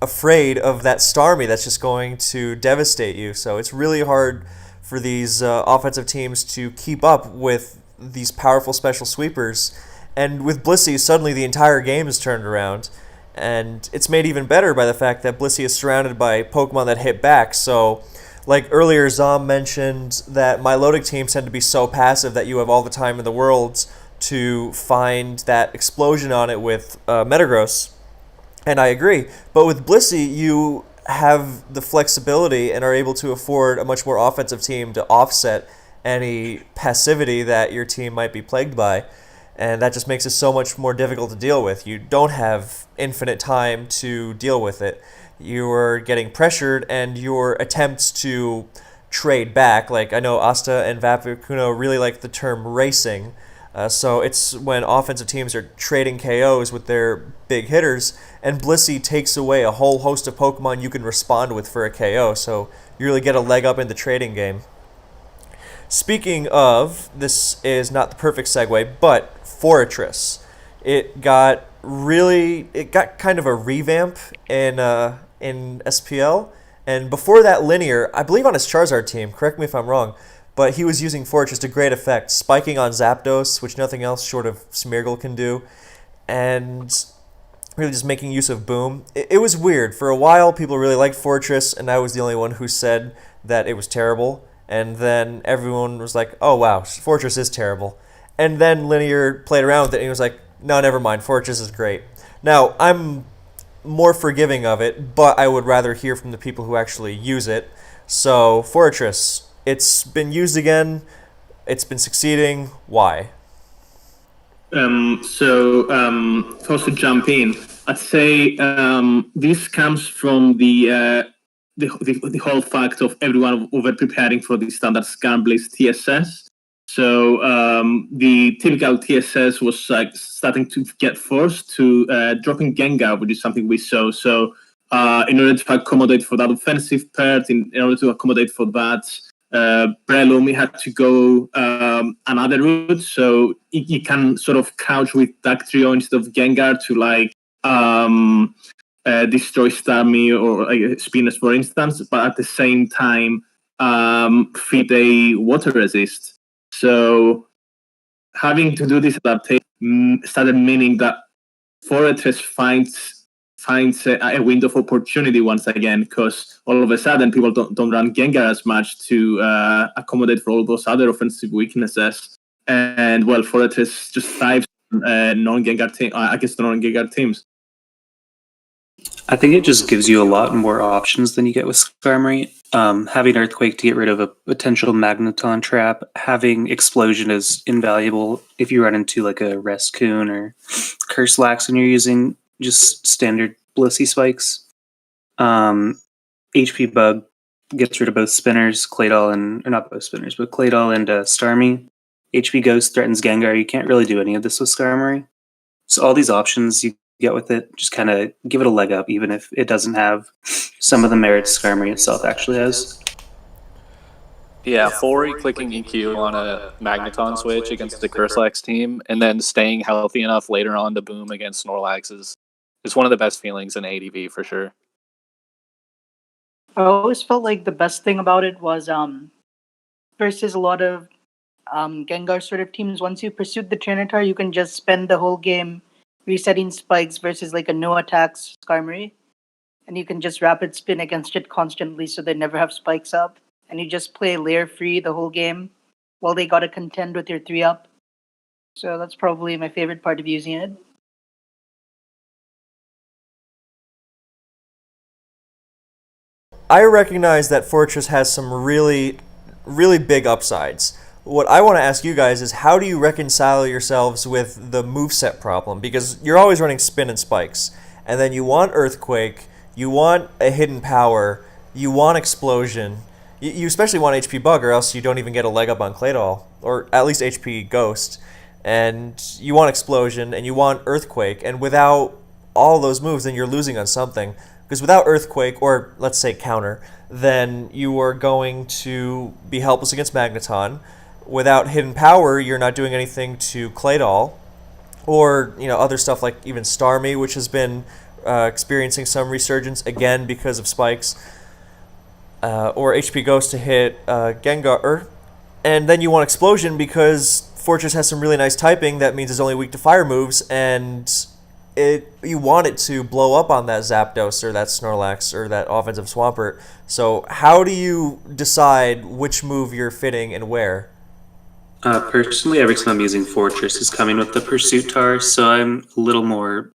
afraid of that Starmie that's just going to devastate you. So it's really hard for these offensive teams to keep up with these powerful special sweepers. And with Blissey, suddenly the entire game is turned around. And it's made even better by the fact that Blissey is surrounded by Pokemon that hit back. So, like earlier, Zom mentioned that Milotic teams tend to be so passive that you have all the time in the world to find that explosion on it with Metagross. And I agree. But with Blissey, you have the flexibility and are able to afford a much more offensive team to offset any passivity that your team might be plagued by. And that just makes it so much more difficult to deal with. You don't have infinite time to deal with it. You're getting pressured, and your attempts to trade back, like I know Asta and Vapicuno really like the term racing. So it's when offensive teams are trading KOs with their big hitters, and Blissey takes away a whole host of Pokemon you can respond with for a KO, so you really get a leg up in the trading game. Speaking of, this is not the perfect segue, but Forretress. It got kind of a revamp in SPL, and before that Linear, I believe on his Charizard team, correct me if I'm wrong, but he was using Forretress to great effect, spiking on Zapdos, which nothing else short of Smeargle can do, and really just making use of Boom. It was weird. For a while, people really liked Forretress, and I was the only one who said that it was terrible. And then everyone was like, oh wow, Forretress is terrible. And then Linear played around with it and he was like, no, never mind, Forretress is great. Now, I'm more forgiving of it, but I would rather hear from the people who actually use it. So, Forretress, it's been used again, it's been succeeding, why? First to jump in, I'd say this comes from the whole fact of everyone over preparing for the standard Skarmory TSS. So the typical TSS was like starting to get forced to dropping Gengar, which is something we saw. So in order to accommodate for that offensive part, in order to accommodate for that, Breloom had to go another route. So you can sort of couch with Dactrio instead of Gengar to like destroy Starmie or Spinners, for instance, but at the same time feed a water resist. So having to do this adaptation started meaning that Forretress finds a window of opportunity once again, because all of a sudden people don't run Gengar as much to accommodate for all those other offensive weaknesses. And well, Forretress just thrives non-Gengar against non-Gengar teams. I think it just gives you a lot more options than you get with Skarmory. Having Earthquake to get rid of a potential Magneton trap, having Explosion is invaluable if you run into like a Rescoon or Curselax when you're using just standard Blissey spikes. HP Bug gets rid of both Spinners, Claydol, or not both Spinners, but Claydol and Starmie. HP Ghost threatens Gengar. You can't really do any of this with Skarmory. So all these options you get with it just kind of give it a leg up, even if it doesn't have some of the merits Skarmory itself actually has. Yeah, forward clicking EQ on a Magneton switch against the Curselax team, and then staying healthy enough later on to boom against Snorlax is one of the best feelings in ADV for sure. I always felt like the best thing about it was versus a lot of Gengar sort of teams, once you pursued the Tyranitar, you can just spend the whole game resetting spikes versus like a no attacks Skarmory, and you can just rapid spin against it constantly so they never have spikes up, and you just play layer free the whole game while they gotta contend with your 3-up. So that's probably my favorite part of using it. I recognize that Forretress has some really, really big upsides. What I want to ask you guys is, how do you reconcile yourselves with the moveset problem? Because you're always running spin and spikes, and then you want Earthquake, you want a hidden power, you want Explosion, you especially want HP Bug, or else you don't even get a leg up on Claydol, or at least HP Ghost. and you want Explosion, and you want Earthquake, and without all those moves, then you're losing on something. Because without Earthquake, or let's say Counter, then you are going to be helpless against Magneton. Without Hidden Power, you're not doing anything to Claydol, or other stuff like even Starmie, which has been experiencing some resurgence again because of spikes, or HP Ghost to hit Gengar. And then you want Explosion because Fortress has some really nice typing that means it's only weak to fire moves, and you want it to blow up on that Zapdos or that Snorlax or that offensive Swampert. So how do you decide which move you're fitting and where? Personally, every time I'm using Fortress is coming with the Pursuit Tar, so I'm a little more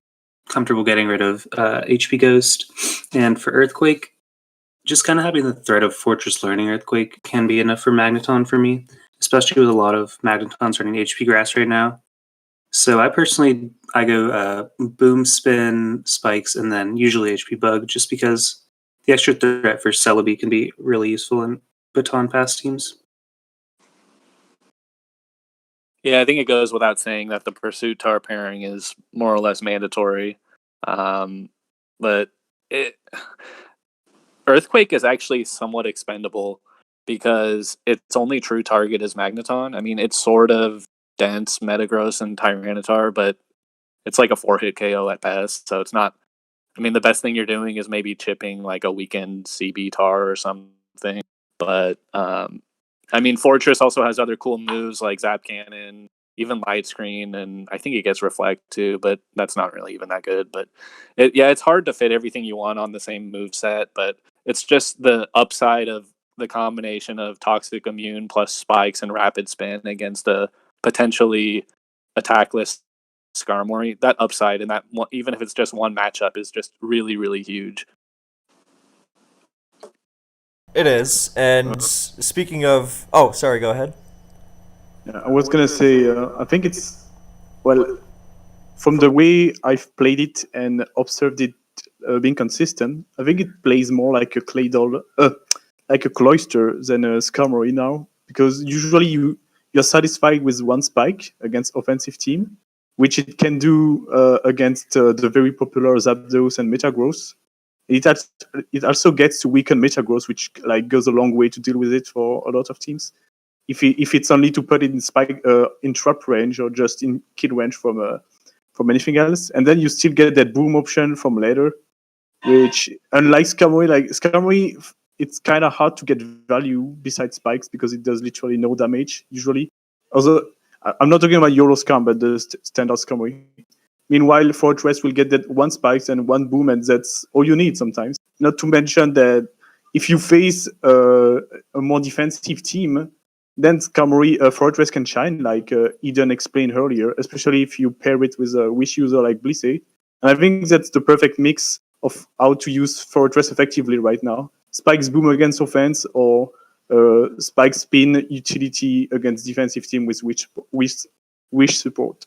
comfortable getting rid of HP Ghost. And for Earthquake, just kind of having the threat of Fortress learning Earthquake can be enough for Magneton for me, especially with a lot of Magnetons running HP Grass right now. So I go Boom, Spin, Spikes, and then usually HP Bug, just because the extra threat for Celebi can be really useful in Baton Pass teams. Yeah, I think it goes without saying that the Pursuit Tar pairing is more or less mandatory. But Earthquake is actually somewhat expendable because its only true target is Magneton. I mean, it's sort of dense, Metagross, and Tyranitar, but it's like a 4-hit KO at best, so it's not... I mean, the best thing you're doing is maybe chipping like a weakened CB Tar or something, but... I mean, Fortress also has other cool moves like Zap Cannon, even Light Screen, and I think it gets Reflect too, but that's not really even that good. But it's hard to fit everything you want on the same move set, but it's just the upside of the combination of Toxic Immune plus Spikes and Rapid Spin against a potentially attackless Skarmory. That upside, and that even if it's just one matchup, is just really, really huge. It is, and speaking of... Oh, sorry, go ahead. Yeah, I was going to say, I think it's... Well, from the way I've played it and observed it being consistent, I think it plays more like a Claydol, like a Cloyster than a Skarmory now, because usually you're satisfied with one Spike against offensive team, which it can do against the very popular Zapdos and Metagross. It also gets to weaken Metagross, which goes a long way to deal with it for a lot of teams. If it's only to put it in spike in trap range or just in kill range from anything else, and then you still get that boom option from later, which unlike Skarmory, it's kind of hard to get value besides spikes because it does literally no damage usually. Although I'm not talking about Euro Scam, but the standard Skarmory. Meanwhile, Fortress will get that one spikes and one boom, and that's all you need sometimes. Not to mention that if you face a more defensive team, then Skarmory Fortress can shine, like Eden explained earlier, especially if you pair it with a Wish user like Blissey. And I think that's the perfect mix of how to use Fortress effectively right now. Spikes boom against offense, or Spike spin utility against defensive team with Wish support.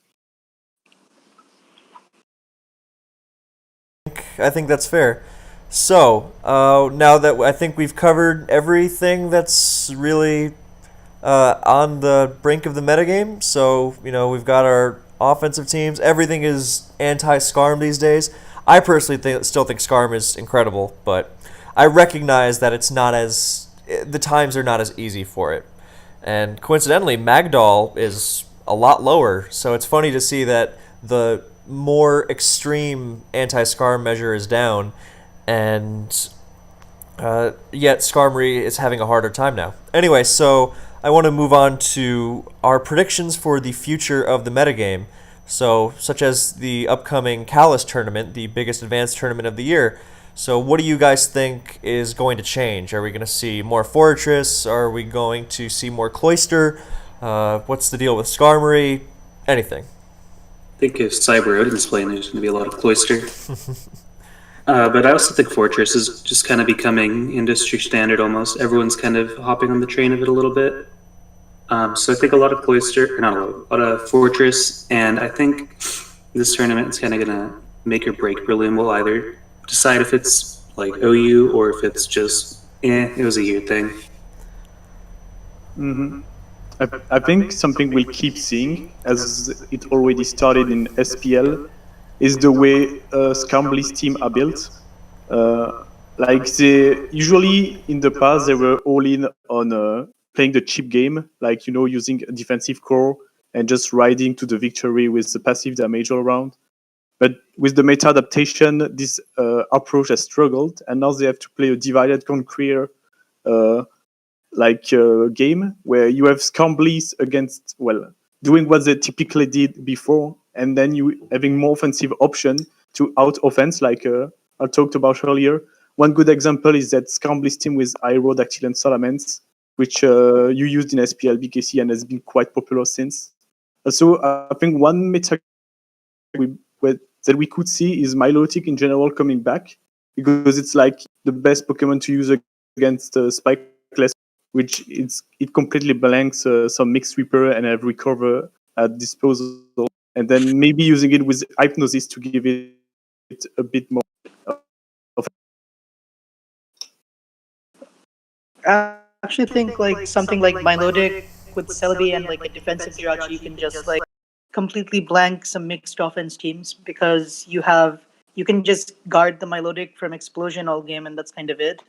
I think that's fair. So, now that I think we've covered everything that's really on the brink of the metagame, so, we've got our offensive teams. Everything is anti-Skarm these days. I personally still think Skarm is incredible, but I recognize that the times are not as easy for it. And coincidentally, Magdoll is a lot lower, so it's funny to see that the more extreme anti-Skarm measure is down, and yet Skarmory is having a harder time now. Anyway, so I want to move on to our predictions for the future of the metagame, such as the upcoming Kalos tournament, the biggest advanced tournament of the year. So what do you guys think is going to change? Are we going to see more Fortress? Are we going to see more Cloyster? What's the deal with Skarmory? Anything. I think if Cyber Odin's playing, there's going to be a lot of Cloyster. But I also think Fortress is just kind of becoming industry standard almost. Everyone's kind of hopping on the train of it a little bit. So I think a lot of Cloyster, not a lot of Fortress, and I think this tournament is kind of going to make or break Berlin. We'll either decide if it's like OU or if it's just, it was a U thing. Mm-hmm. I think something we'll keep seeing, as it already started in SPL, is the way Scambly's team are built. Like they usually in the past they were all in on playing the cheap game, like using a defensive core and just riding to the victory with the passive damage all around. But with the meta adaptation, this approach has struggled, and now they have to play a divide and conquer uh, game where you have Scamblies against, well, doing what they typically did before, and then you having more offensive option to out offense, like I talked about earlier. One good example is that Scamblies team with Aerodactyl and Salamence, which you used in SPL BKC and has been quite popular since. Also, I think one meta that we could see is Milotic in general coming back, because it's like the best Pokemon to use against Spikeless, which it completely blanks some Mixed Sweeper and have Recover at disposal, and then maybe using it with Hypnosis to give it a bit more. I actually think like something like Milotic with Celebi and like a defensive Jirachi, you can just like completely blank some mixed offense teams because you can just guard the Milotic from explosion all game, and that's kind of it.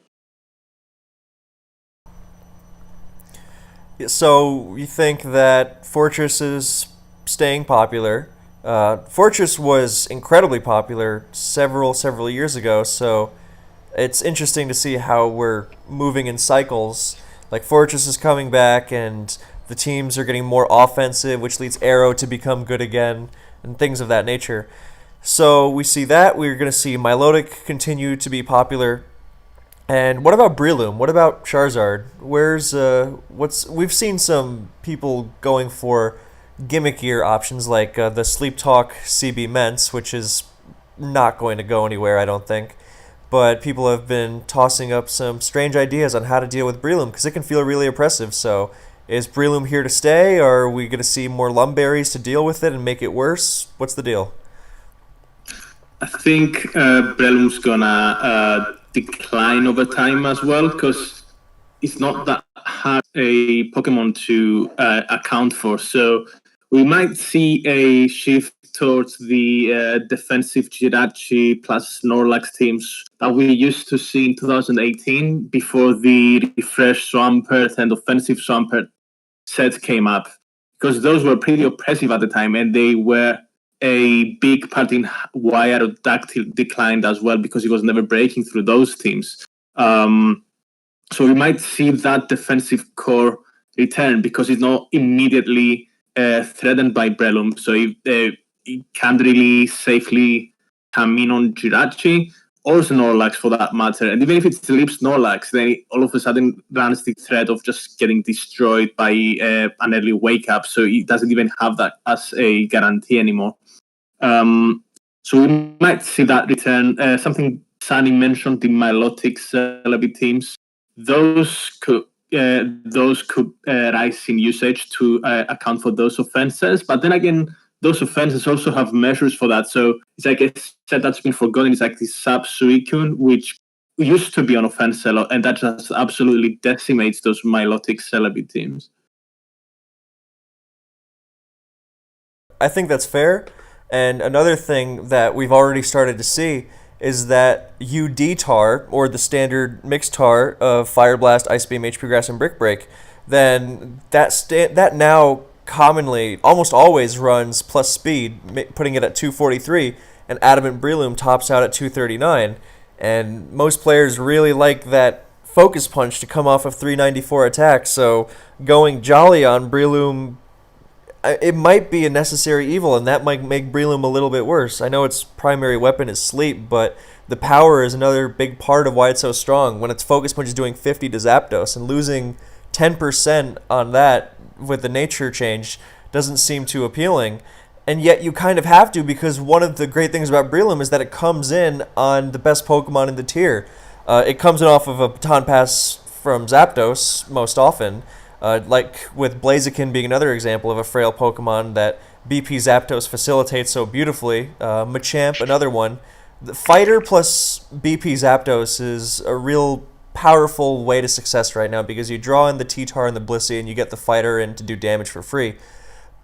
So you think that Fortress is staying popular? Fortress was incredibly popular several years ago, so it's interesting to see how we're moving in cycles. Like Fortress is coming back, and the teams are getting more offensive, which leads Arrow to become good again, and things of that nature. So we see that. We're going to see Milotic continue to be popular. And what about Breloom? What about Charizard? We've seen some people going for gimmickier options like the Sleep Talk CB Ments, which is not going to go anywhere, I don't think. But people have been tossing up some strange ideas on how to deal with Breloom because it can feel really oppressive. So is Breloom here to stay, or are we going to see more Lumberries to deal with it and make it worse? What's the deal? I think Breloom's gonna decline over time as well, because it's not that hard a Pokemon to account for. So we might see a shift towards the defensive Jirachi plus Snorlax teams that we used to see in 2018 before the refresh Swampert and offensive Swampert set came up, because those were pretty oppressive at the time, and they were a big part in why Aerodactyl declined as well, because he was never breaking through those teams. So we might see that defensive core return because it's not immediately threatened by Breloom. So it can't really safely come in on Jirachi or Snorlax for that matter. And even if it sleeps Snorlax, then it all of a sudden runs the threat of just getting destroyed by an early wake up. So it doesn't even have that as a guarantee anymore. So we might see that return. Something Sunny mentioned, the Milotic Celebi teams. Those could rise in usage to account for those offenses. But then again, those offenses also have measures for that. So it's like a set that's been forgotten. It's like the Sub Suicune, which used to be on offense a lot, and that just absolutely decimates those Milotic Celebi teams. I think that's fair. And another thing that we've already started to see is that UD tar, or the standard mixed tar of Fire Blast, Ice Beam, HP Grass, and Brick Break, then that now commonly, almost always runs plus speed, putting it at 243, and Adamant Breloom tops out at 239. And most players really like that Focus Punch to come off of 394 attack, so going Jolly on Breloom, it might be a necessary evil, and that might make Breloom a little bit worse. I know its primary weapon is sleep, but the power is another big part of why it's so strong. When its Focus Punch is doing 50 to Zapdos, and losing 10% on that with the nature change doesn't seem too appealing. And yet you kind of have to, because one of the great things about Breloom is that it comes in on the best Pokemon in the tier. It comes in off of a Baton Pass from Zapdos most often. Like with Blaziken being another example of a frail Pokemon that BP Zapdos facilitates so beautifully. Machamp, another one. The Fighter plus BP Zapdos is a real powerful way to success right now because you draw in the T-Tar and the Blissey and you get the fighter in to do damage for free.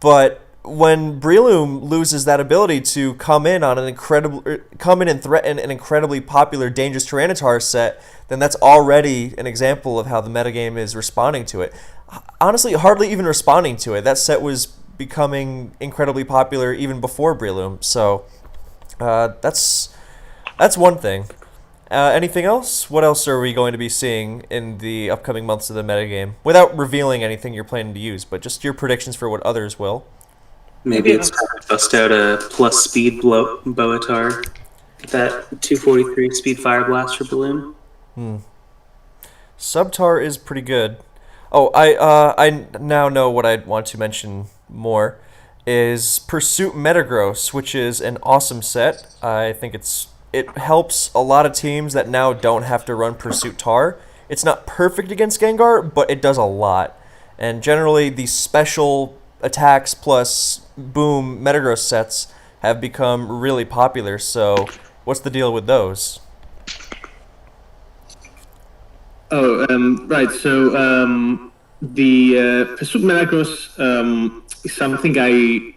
But when Breloom loses that ability to come in and threaten an incredibly popular Dangerous Tyranitar set, then that's already an example of how the metagame is responding to it. Honestly, hardly even responding to it. That set was becoming incredibly popular even before Breloom. So that's one thing. Anything else? What else are we going to be seeing in the upcoming months of the metagame? Without revealing anything you're planning to use, but just your predictions for what others will. Maybe it's time to bust out a plus speed Boatar. Get that 243 speed Fire Blast for Balloon. Subtar is pretty good. Oh, I now know what I want to mention more is Pursuit Metagross, which is an awesome set. I think it helps a lot of teams that now don't have to run Pursuit Tar. It's not perfect against Gengar, but it does a lot. And generally, the special attacks plus boom Metagross sets have become really popular. So, what's the deal with those? Oh, right. So the Pursuit Metagross is something I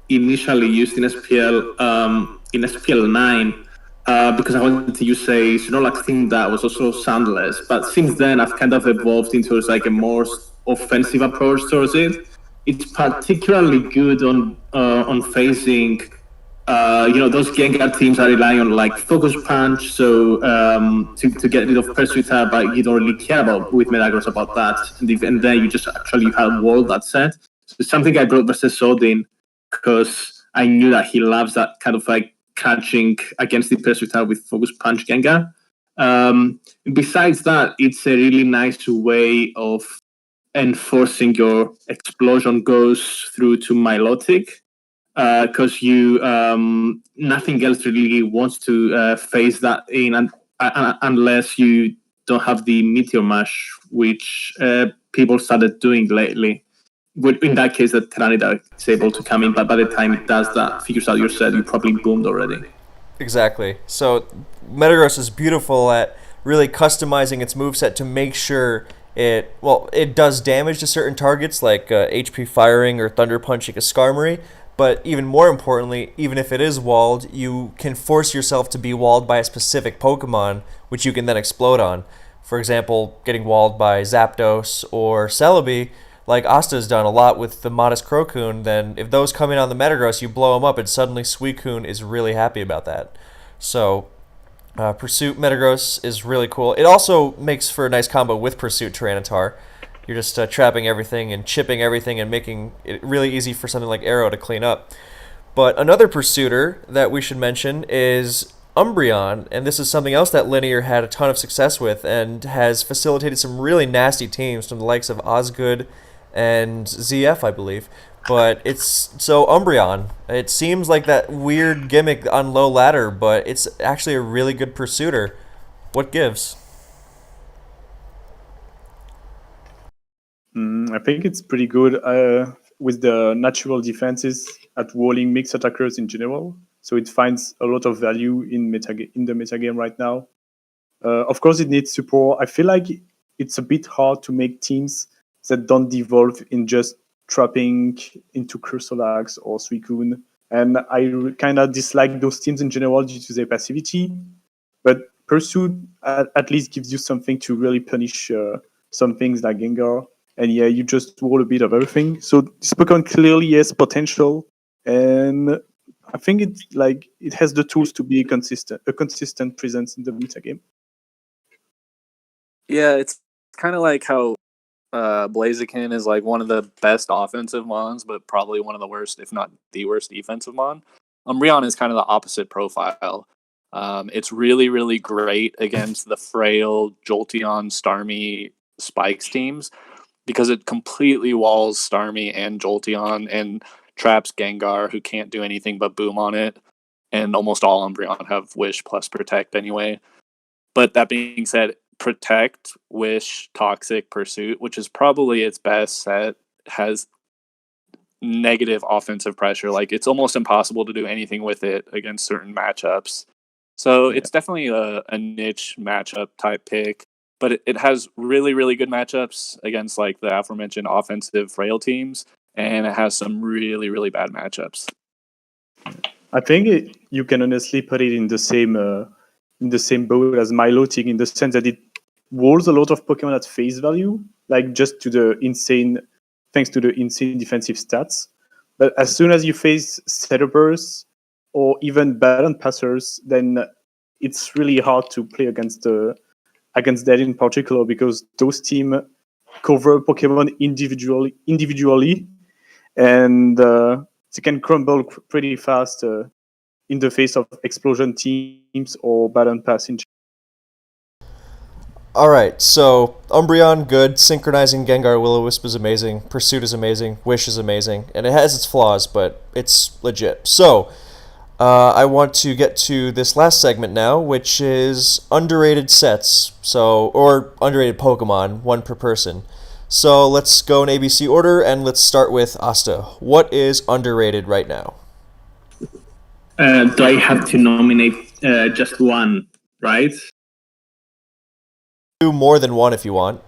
initially used in SPL 9 because I wanted to use a Snorlax thing that was also soundless. But since then, I've kind of evolved into like a more offensive approach towards it. It's particularly good on facing those Gengar teams are relying on like Focus Punch, so to get rid of Pursuit, but you don't really care about with Metagross about that, and then you just actually have walled that set. So it's something I brought versus Odin because I knew that he loves that kind of like catching against the Pursuit with Focus Punch Gengar. Besides that, it's a really nice way of enforcing your explosion goes through to Milotic. Because you nothing else really wants to face that in unless you don't have the Meteor Mash, which people started doing lately. In that case, the Tyranitar is able to come in, but by the time it does that, figures out your set, you probably boomed already. Exactly. So Metagross is beautiful at really customizing its moveset to make sure it does damage to certain targets like HP firing or thunder punching a Skarmory. But even more importantly, even if it is walled, you can force yourself to be walled by a specific Pokemon, which you can then explode on. For example, getting walled by Zapdos or Celebi, like Asta's done a lot with the Modest Crocoon, then if those come in on the Metagross, you blow them up, and suddenly Suicune is really happy about that. So, Pursuit Metagross is really cool. It also makes for a nice combo with Pursuit Tyranitar. You're just trapping everything and chipping everything and making it really easy for something like Arrow to clean up. But another Pursuiter that we should mention is Umbreon, and this is something else that Linear had a ton of success with and has facilitated some really nasty teams from the likes of Osgood and ZF, I believe. But so Umbreon, it seems like that weird gimmick on low ladder, but it's actually a really good Pursuiter. What gives? I think it's pretty good with the natural defenses at walling mixed attackers in general. So it finds a lot of value in the metagame right now. Of course, it needs support. I feel like it's a bit hard to make teams that don't devolve in just trapping into Cursolax or Suicune. And I kind of dislike those teams in general due to their passivity. But Pursuit at least gives you something to really punish some things like Gengar. And yeah, you just wall a bit of everything. So this Pokemon clearly has potential, and I think it has the tools to be a consistent presence in the metagame. Yeah, it's kind of like how Blaziken is like one of the best offensive mons, but probably one of the worst, if not the worst, defensive mon. Umbreon is kind of the opposite profile. It's really, really great against the frail Jolteon, Starmie, Spikes teams, because it completely walls Starmie and Jolteon and traps Gengar, who can't do anything but boom on it. And almost all Umbreon have Wish plus Protect anyway. But that being said, Protect, Wish, Toxic, Pursuit, which is probably its best set, has negative offensive pressure. Like, it's almost impossible to do anything with it against certain matchups. So it's definitely a niche matchup type pick. but it has really, really good matchups against like the aforementioned offensive frail teams, and it has some really, really bad matchups. I think you can honestly put it in the same boat as Milotic, in the sense that it walls a lot of Pokemon at face value, like just thanks to the insane defensive stats. But as soon as you face setupers or even balance passers, then it's really hard to play against that in particular, because those teams cover Pokemon individually, and they can crumble pretty fast in the face of explosion teams or balance pass in. Alright, so Umbreon, good. Synchronizing Gengar Will-O-Wisp is amazing. Pursuit is amazing. Wish is amazing. And it has its flaws, but it's legit. So, I want to get to this last segment now, which is underrated sets. Or underrated Pokemon, one per person. So let's go in ABC order, and let's start with Asta. What is underrated right now? Do I have to nominate just one, right? Do more than one if you want.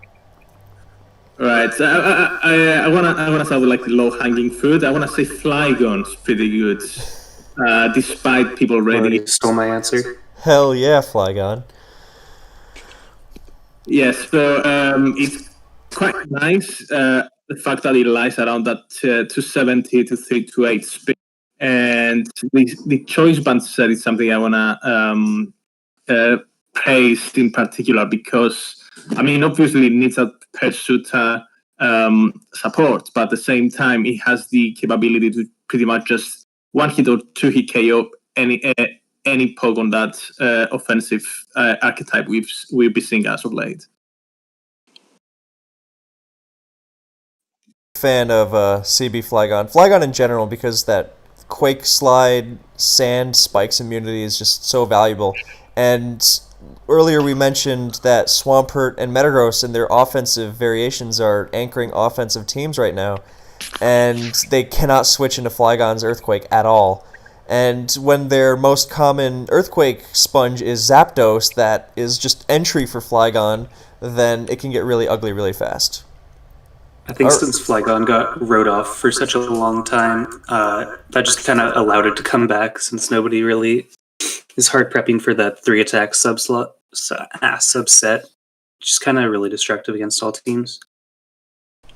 Right. So I wanna start with like the low-hanging fruit. I wanna say Flygon's pretty good, despite people already. You stole my answer. Hell yeah, Flygon. Yes. So it's quite nice. The fact that it lies around that 270 to 328 speed, and the choice band set is something I wanna praise in particular, because I mean, obviously it needs a pursuiter support, but at the same time it has the capability to pretty much just one hit or two hit KO any poke on that offensive archetype we've been seeing as of late. Fan of CB Flygon. Flygon in general, because that Quake Slide Sand Spikes immunity is just so valuable. And earlier we mentioned that Swampert and Metagross and their offensive variations are anchoring offensive teams right now, and they cannot switch into Flygon's Earthquake at all. And when their most common Earthquake sponge is Zapdos, that is just entry for Flygon, then it can get really ugly really fast. I think since Flygon got wrote off for such a long time, that just kind of allowed it to come back, since nobody really is hard prepping for that 3-attack subset, which is kind of really destructive against all teams.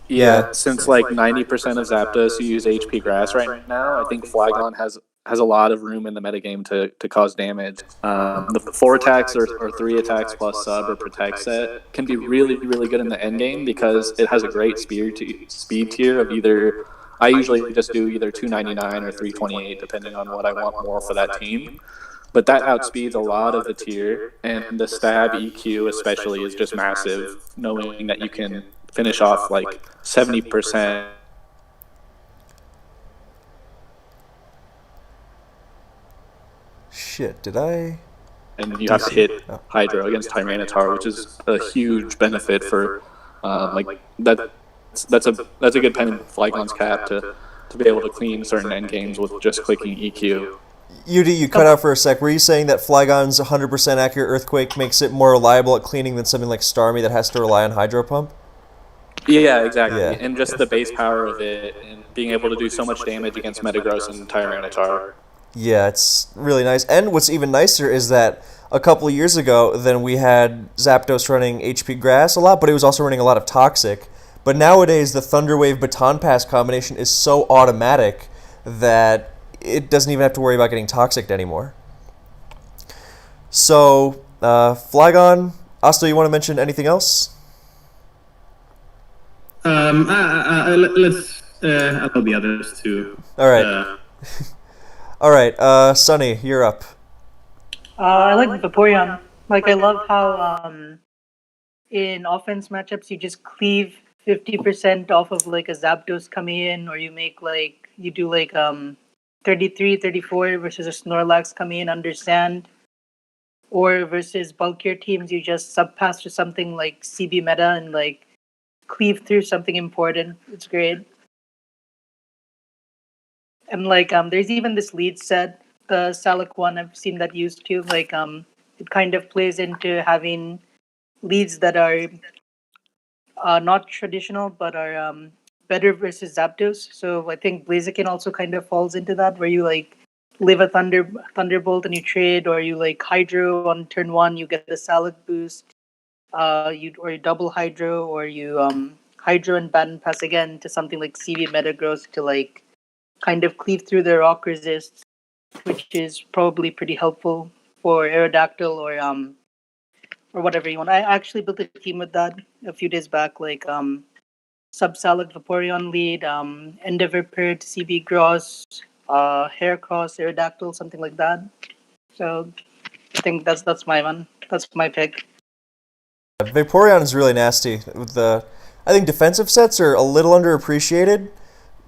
Yeah, since like 90% of Zapdos use HP Grass right now, I think Flygon has a lot of room in the metagame to cause damage. The 4 attacks or 3 attacks plus sub or protect set can be really, really good in the end game, because it has a great speed tier of either, I usually just do either 299 or 328 depending on what I want more for that team. But that outspeeds a lot of the tier, and the stab EQ especially is just massive, knowing that you can finish off like 70%. Shit, did I? And you have to hit Hydro against Tyranitar, which is a huge benefit for that's a good pen in Flygon's cap to be able to clean certain end games with just clicking EQ. UD, you cut out for a sec. Were you saying that Flygon's 100% accurate Earthquake makes it more reliable at cleaning than something like Starmie that has to rely on Hydro Pump? Yeah, exactly. Yeah. And just the base power of it, and being able to do so much damage against Metagross and Tyranitar. Yeah, it's really nice. And what's even nicer is that a couple of years ago, then we had Zapdos running HP Grass a lot, but it was also running a lot of Toxic. But nowadays, the Thunderwave Baton Pass combination is so automatic that it doesn't even have to worry about getting Toxic anymore. So, Flygon, Asta, you want to mention anything else? Let's allow the others too. All right. All right, Sunny, you're up. I like Vaporeon. Like, I love how in offense matchups you just cleave 50% off of like a Zapdos coming in, or you make like you do like 33, 34 versus a Snorlax coming in under sand, or versus bulkier teams you just subpass to something like CB meta and like cleave through something important. It's great. And like there's even this lead set, the Salic one, I've seen that used too. Like it kind of plays into having leads that are not traditional but are better versus Zapdos. So I think Blaziken also kind of falls into that, where you like live a Thunderbolt and you trade, or you like Hydro on turn one, you get the Salad boost. You double Hydro, or you Hydro and Baton Pass again to something like CV Metagross to like kind of cleave through the rock resists, which is probably pretty helpful for Aerodactyl or whatever you want. I actually built a team with that a few days back, like Subsalad Vaporeon lead, Endeavor Purd, CB Gross, Haircross, Aerodactyl, something like that. So I think that's my one. That's my pick. Vaporeon is really nasty. I think defensive sets are a little underappreciated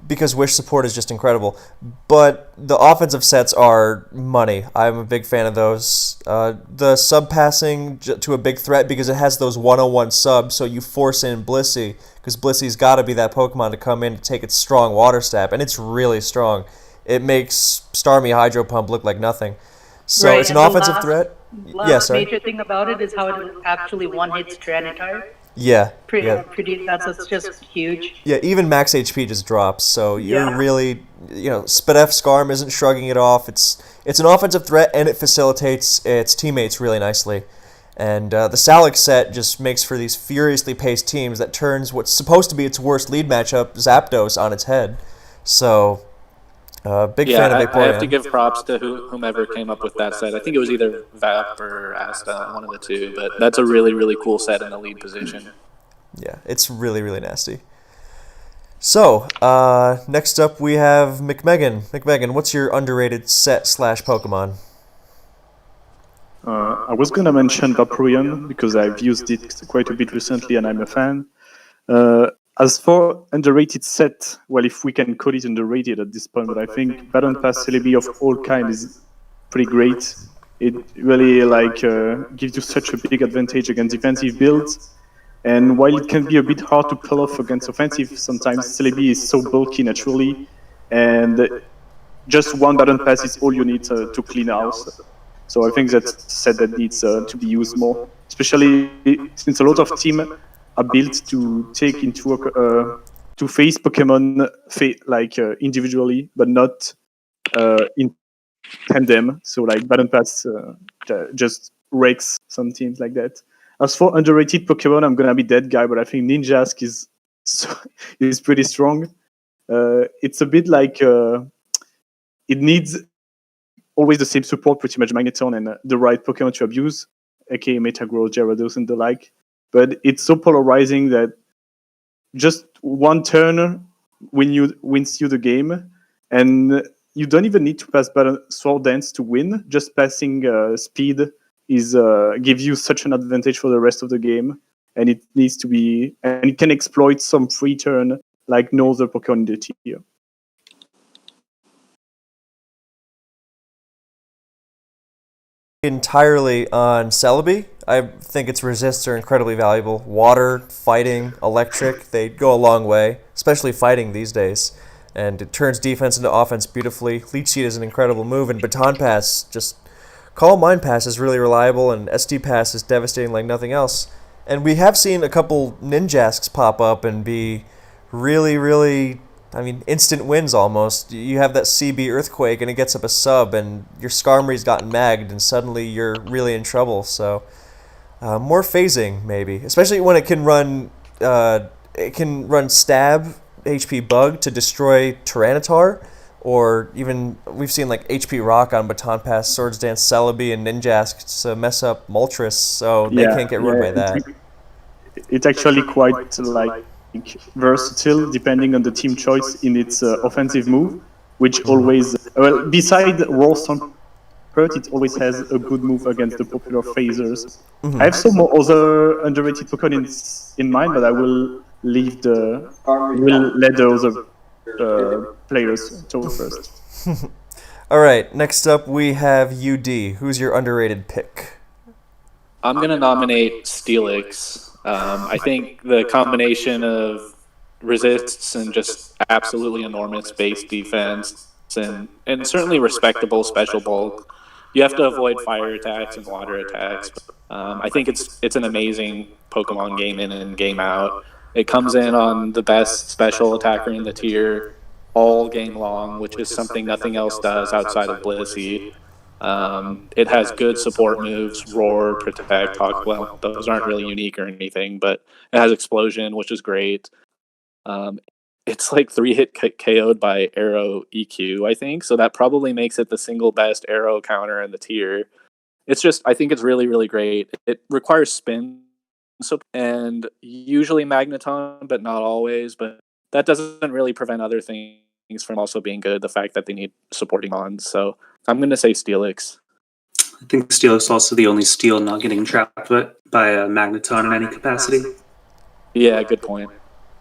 because Wish support is just incredible. But the offensive sets are money. I'm a big fan of those. The sub passing to a big threat because it has those 101 subs, so you force in Blissey, because Blissey's got to be that Pokemon to come in to take its strong water stab, and it's really strong. It makes Starmie Hydro Pump look like nothing. So Right, it's an and the offensive threat. Last major thing about it is how it actually one-hits Tyranitar. Yeah. That's just huge. Yeah, even max HP just drops, so you're Yeah. really, Spadef Scarm isn't shrugging it off. It's an offensive threat, and it facilitates its teammates really nicely. And the Salix set just makes for these furiously paced teams that turns what's supposed to be its worst lead matchup, Zapdos, on its head. So, big fan of Vaporeon. I have to give props to whomever came up with that set. I think it was either Vap or Asta, one of the two, but that's a really, really cool set in the lead position. Yeah, it's really, really nasty. So, next up we have McMeghan. McMeghan, what's your underrated set / Pokemon? I was going to mention Vaporeon because I've used it quite a bit recently and I'm a fan. As for underrated set, well, if we can call it underrated at this point, but I think Baton Pass Celebi of all kind is pretty great. It really gives you such a big advantage against defensive builds. And while it can be a bit hard to pull off against offensive, sometimes Celebi is so bulky naturally, and just one Baton Pass is all you need to clean house. So I think that's a set that needs to be used more, especially since a lot of teams are built to take into to face Pokemon individually, but not in tandem. So like Baton Pass just wrecks some teams like that. As for underrated Pokemon, I'm gonna be that guy, but I think Ninjask is pretty strong. It's a bit like it needs always the same support, pretty much Magneton and the right Pokemon to abuse, aka Metagross, Gyarados, and the like. But it's so polarizing that just one turn wins you the game, and you don't even need to pass Sword Dance to win. Just passing speed gives you such an advantage for the rest of the game, and it needs to be, and it can exploit some free turn like no other Pokemon in the tier. Entirely on Celebi. I think its resists are incredibly valuable. Water, fighting, electric, they go a long way, especially fighting these days. And it turns defense into offense beautifully. Leech Seed is an incredible move, and Baton Pass, just Calm Mind Pass is really reliable, and SD Pass is devastating like nothing else. And we have seen a couple Ninjasks pop up and be really, really, instant wins almost. You have that CB Earthquake, and it gets up a sub, and your Skarmory's gotten magged, and suddenly you're really in trouble. So, more phasing, maybe. Especially when it can run Stab, HP Bug to destroy Tyranitar, or even, we've seen like HP Rock on Baton Pass, Swords Dance, Celebi, and Ninjask to mess up Moltres, so they can't get ruined by that. It's actually quite versatile depending on the team choice in its offensive move, which always, beside Raw Stomp, it always has a good move against the popular phasers. I have some more other underrated Pokemon in mind, but I will let the other players talk first. All right, next up we have UD. Who's your underrated pick? I'm going to nominate Steelix. I think the combination of resists and just absolutely enormous base defense and certainly respectable special bulk. You have to avoid fire attacks and water attacks. I think it's an amazing Pokemon game in and game out. It comes in on the best special attacker in the tier all game long, which is something nothing else does outside of Blissey. It has good support moves, Roar, Protect, Hawk. Well, those aren't really unique or anything, but it has Explosion, which is great. It's like 3-hit KO'd by Arrow EQ, I think, so that probably makes it the single best Arrow counter in the tier. It's just, I think it's really, really great. It requires spin and usually Magneton, but not always. But that doesn't really prevent other things from also being good. The fact that they need supporting mons. So I'm going to say Steelix. I think Steelix is also the only steel not getting trapped by a Magneton in any capacity. Yeah, good point.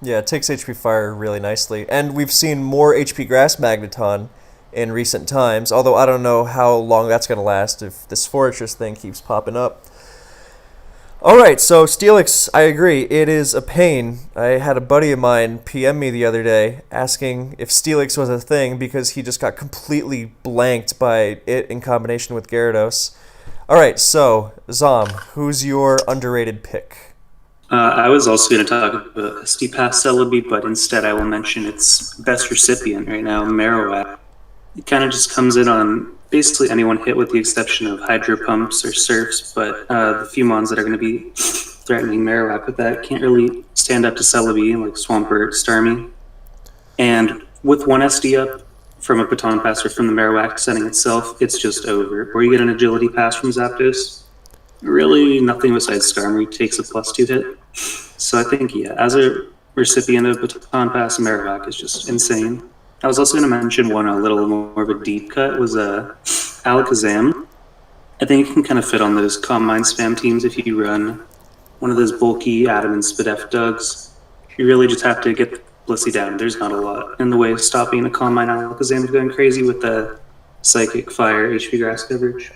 Yeah, it takes HP Fire really nicely. And we've seen more HP Grass Magneton in recent times, although I don't know how long that's going to last if this Fortress thing keeps popping up. Alright, so Steelix, I agree, it is a pain. I had a buddy of mine PM me the other day asking if Steelix was a thing because he just got completely blanked by it in combination with Gyarados. Alright, so, Zom, who's your underrated pick? I was also going to talk about SD Pass Celebi, but instead I will mention its best recipient right now, Marowak. It kind of just comes in on basically anyone hit with the exception of Hydro Pumps or Surfs, but the few mons that are going to be threatening Marowak with that can't really stand up to Celebi, like Swampert, Starmie. And with one SD up from a Baton Pass or from the Marowak setting itself, it's just over. Or you get an Agility Pass from Zapdos. Really, nothing besides Starmie takes a +2 hit. So I think, yeah, as a recipient of Baton Pass, Marowak is just insane. I was also going to mention one a little more of a deep cut was Alakazam. I think it can kind of fit on those Calm Mind spam teams if you run one of those bulky Adam and Spadef Dugs. You really just have to get Blissey down. There's not a lot in the way of stopping a Calm Mind Alakazam going crazy with the Psychic, Fire, HP Grass coverage.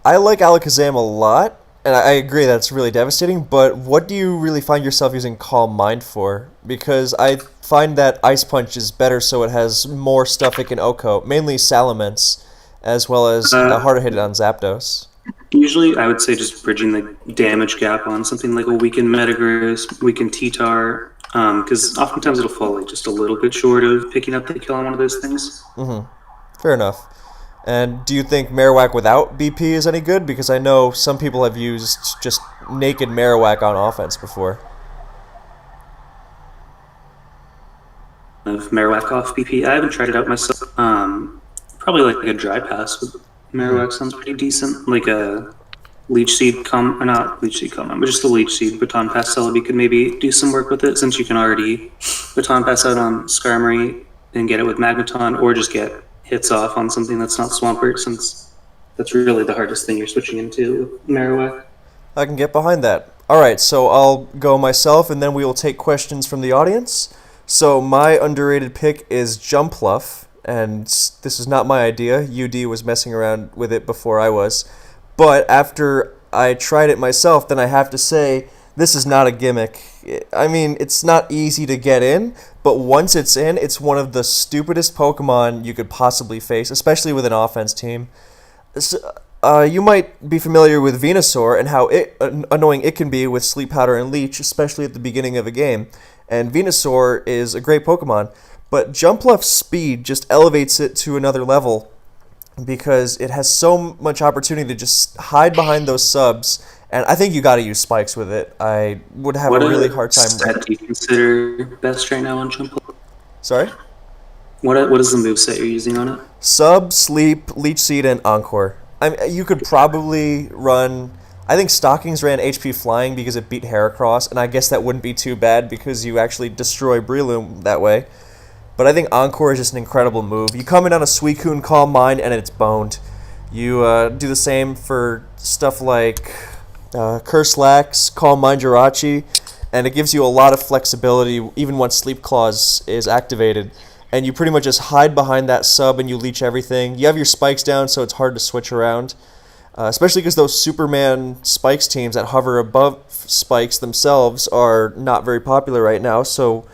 I like Alakazam a lot, and I agree that's really devastating, but what do you really find yourself using Calm Mind for? Because I find that Ice Punch is better so it has more stuff it can OHKO, mainly Salamence, as well as a harder hit on Zapdos. Usually I would say just bridging the damage gap on something like a weakened Metagross, weakened T-Tar, because oftentimes it'll fall like just a little bit short of picking up the kill on one of those things. Fair enough. And do you think Marowak without BP is any good? Because I know some people have used just naked Marowak on offense before. Of Marowak off BP, I haven't tried it out myself. Probably like a dry pass with Marowak sounds pretty decent. Like a Leech Seed not Leech Seed but just a Leech Seed Baton Pass Celebi could maybe do some work with it since you can already Baton Pass out on Skarmory and get it with Magneton, or just get hits off on something that's not Swampert, since that's really the hardest thing you're switching into with Marowak. I can get behind that. Alright, so I'll go myself, and then we will take questions from the audience. So my underrated pick is Jumpluff, and this is not my idea. UD was messing around with it before I was. But after I tried it myself, then I have to say, this is not a gimmick. I mean, it's not easy to get in, but once it's in, it's one of the stupidest Pokemon you could possibly face, especially with an offense team. You might be familiar with Venusaur and how annoying it can be with Sleep Powder and Leech, especially at the beginning of a game. And Venusaur is a great Pokemon, but Jumpluff's speed just elevates it to another level because it has so much opportunity to just hide behind those subs. And I think you got to use spikes with it. I would have a really hard time. What do you consider best right now on Jumpluff? Sorry? What is the moveset you're using on it? Sub, Sleep, Leech Seed, and Encore. You could probably run... I think Stockings ran HP Flying because it beat Heracross, and I guess that wouldn't be too bad because you actually destroy Breloom that way. But I think Encore is just an incredible move. You come in on a Suicune Calm Mind, and it's boned. You do the same for stuff like... Curslax, Calm Mind Jirachi, and it gives you a lot of flexibility even once Sleep Claws is activated. And you pretty much just hide behind that sub and you leech everything. You have your spikes down, so it's hard to switch around. Especially because those Superman spikes teams that hover above spikes themselves are not very popular right now. So,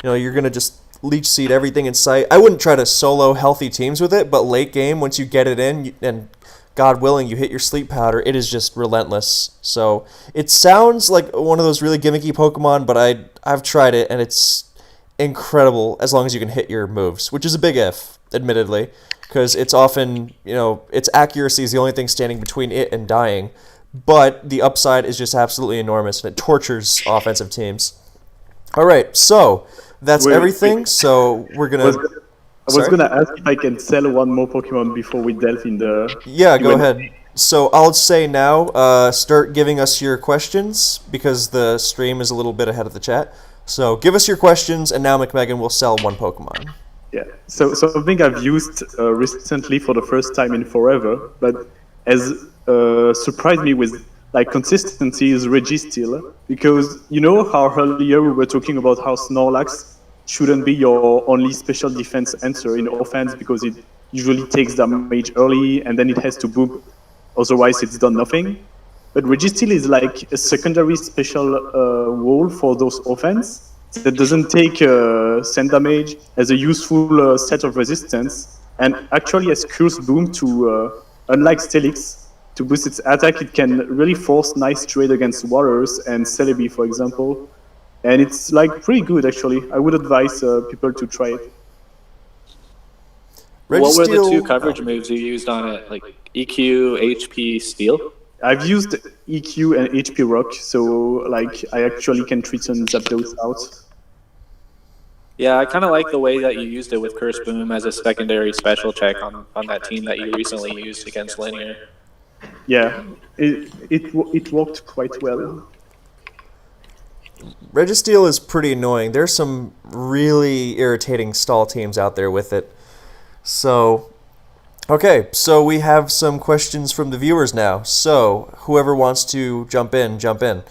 you're going to just Leech Seed everything in sight. I wouldn't try to solo healthy teams with it, but late game, once you get it in and God willing, you hit your sleep powder, it is just relentless. So it sounds like one of those really gimmicky Pokemon, but I've tried it, and it's incredible as long as you can hit your moves, which is a big if, admittedly, because it's often, its accuracy is the only thing standing between it and dying. But the upside is just absolutely enormous, and it tortures offensive teams. All right, so that's everything. So we're going to... I was going to ask if I can sell one more Pokemon before we delve in the... Yeah, go ahead. So I'll say now, start giving us your questions, because the stream is a little bit ahead of the chat. So give us your questions, and now McMeghan will sell one Pokemon. Yeah, so something I've used recently for the first time in forever, but has surprised me with consistency is Registeel, because you know how earlier we were talking about how Snorlax shouldn't be your only special defense answer in offense because it usually takes damage early and then it has to boom, otherwise it's done nothing. But Registeel is like a secondary special role for those offense that doesn't take sand damage, as a useful set of resistance, and actually has Curse Boom to, unlike Steelix, to boost its attack. It can really force nice trade against Waters and Celebi, for example. And it's pretty good, actually. I would advise people to try it. What were the two coverage moves you used on it? Like EQ, HP, Steel? I've used EQ and HP Rock, so I actually can treat some Zapdos out. Yeah, I kind of like the way that you used it with Curse Boom as a secondary special check on that team that you recently used against Linear. Yeah, it worked quite well. Registeel is pretty annoying. There's some really irritating stall teams out there with it. So, okay, so we have some questions from the viewers now. So, whoever wants to jump in, jump in.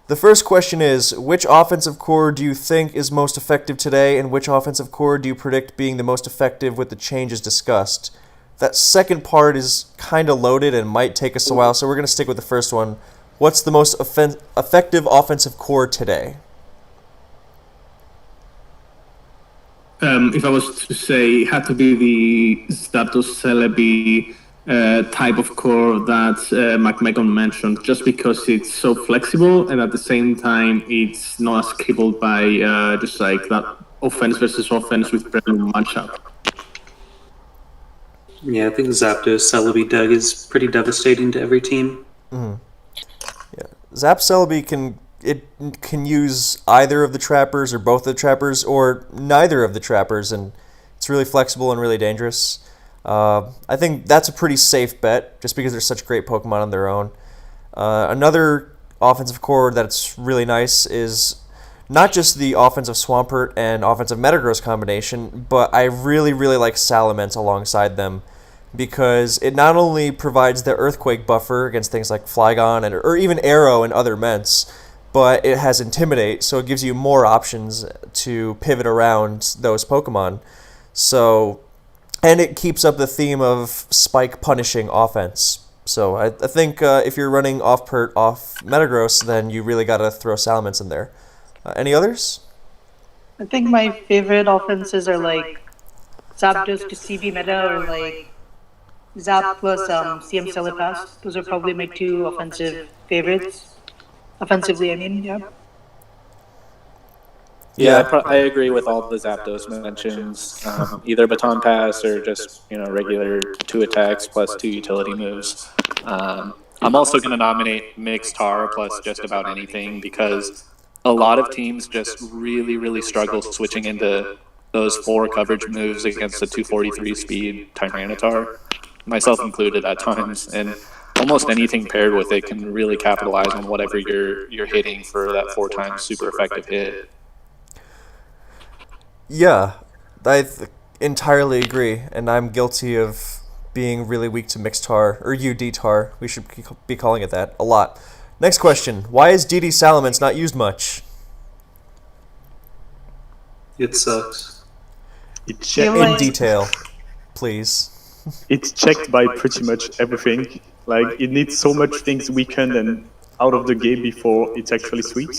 The first question is, which offensive core do you think is most effective today, and which offensive core do you predict being the most effective with the changes discussed? That second part is kind of loaded and might take us a while, so we're going to stick with the first one. What's the most effective offensive core today? If I was to say, it had to be the Zapdos Celebi type of core that McMeghan mentioned, just because it's so flexible and at the same time it's not as crippled by just that offense versus offense with very matchup. Yeah, I think Zapdos Celebi Doug is pretty devastating to every team. Mm-hmm. Yeah, Zap Celebi can use either of the trappers or both of the trappers or neither of the trappers, and it's really flexible and really dangerous. I think that's a pretty safe bet, just because they're such great Pokemon on their own. Another offensive core that's really nice is not just the offensive Swampert and offensive Metagross combination, but I really, really like Salamence alongside them, because it not only provides the Earthquake buffer against things like Flygon or even Arrow and other Ments, but it has Intimidate, so it gives you more options to pivot around those Pokemon. So, and it keeps up the theme of spike punishing offense. So I think if you're running off Metagross, then you really got to throw Salamence in there. Any others? I think my favorite offenses are Zapdos to CB meta, or Zap plus CM Celipass. Those are probably my two offensive favorites. Offensively, I mean, yeah. Yeah, I agree with all the Zapdos mentions. Either Baton Pass or just regular 2 attacks plus 2 utility moves. I'm also going to nominate Mixed Tar plus just about anything, because a lot of teams just really, really struggle switching into those 4 coverage moves against a 243 speed Tyranitar, myself included at times, and almost anything paired with it can really capitalize on whatever you're hitting for that 4 times super effective hit. Yeah, I entirely agree, and I'm guilty of being really weak to Mixed Tar, or UD Tar, we should be calling it that, a lot. Next question, why is DD Salamence not used much? It sucks. In detail, please. It's checked by pretty much everything. It needs so much things weakened and out of the game before it actually sweeps.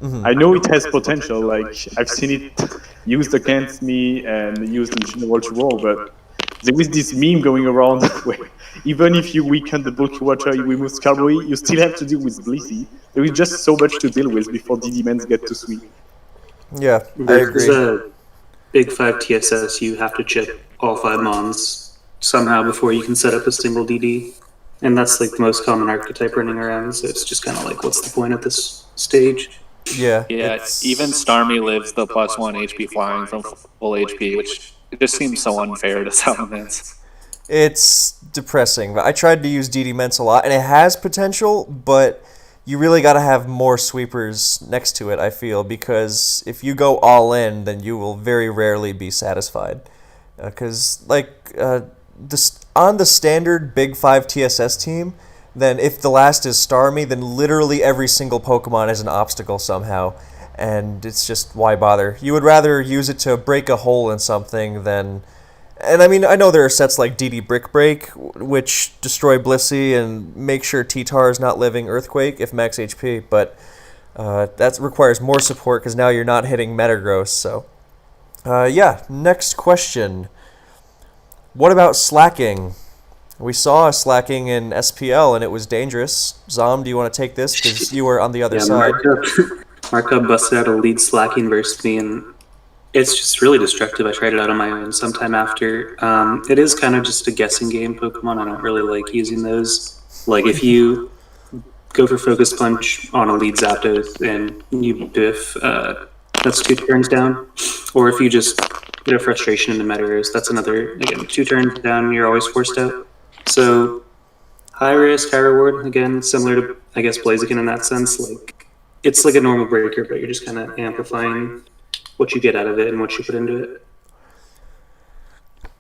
Mm-hmm. I know it has potential, I've seen it used against me and used in General War, but there is this meme going around where even if you weaken the bulky water, you remove Scalboy, you still have to deal with Blissey. There is just so much to deal with before DD mans get to sweep. Yeah, I There's agree. a big 5 TSS, you have to chip all 5 mons somehow before you can set up a single DD. And that's like the most common archetype running around, so it's just kind of like, what's the point at this stage? Yeah. Yeah, even Starmie lives the +1 HP flying from full HP, which it just seems so unfair to Salamence. It's depressing. I tried to use DD Ments a lot, and it has potential, but you really got to have more sweepers next to it, I feel, because if you go all in, then you will very rarely be satisfied. Because, on the standard Big 5 TSS team, then if the last is Starmie, then literally every single Pokemon is an obstacle somehow, and it's just, why bother? You would rather use it to break a hole in something than... And I mean, I know there are sets like DD Brick Break, which destroy Blissey and make sure T-Tar is not living Earthquake if max HP, but that requires more support because now you're not hitting Metagross, so... yeah, next question. What about slacking? We saw slacking in SPL and it was dangerous. Zom, do you want to take this? Because you were on the other side. Markup busted out a lead slacking versus me, and it's just really destructive. I tried it out on my own sometime after. It is kind of just a guessing game Pokemon. I don't really like using those. Like, if you go for Focus Punch on a lead Zapdos and you biff, that's 2 turns down. Or if you just get a frustration into Metagross, that's another, again, 2 turns down, you're always forced out. So, high risk, high reward, again, similar to, I guess, Blaziken in that sense. Like, it's like a normal breaker, but you're just kind of amplifying what you get out of it and what you put into it.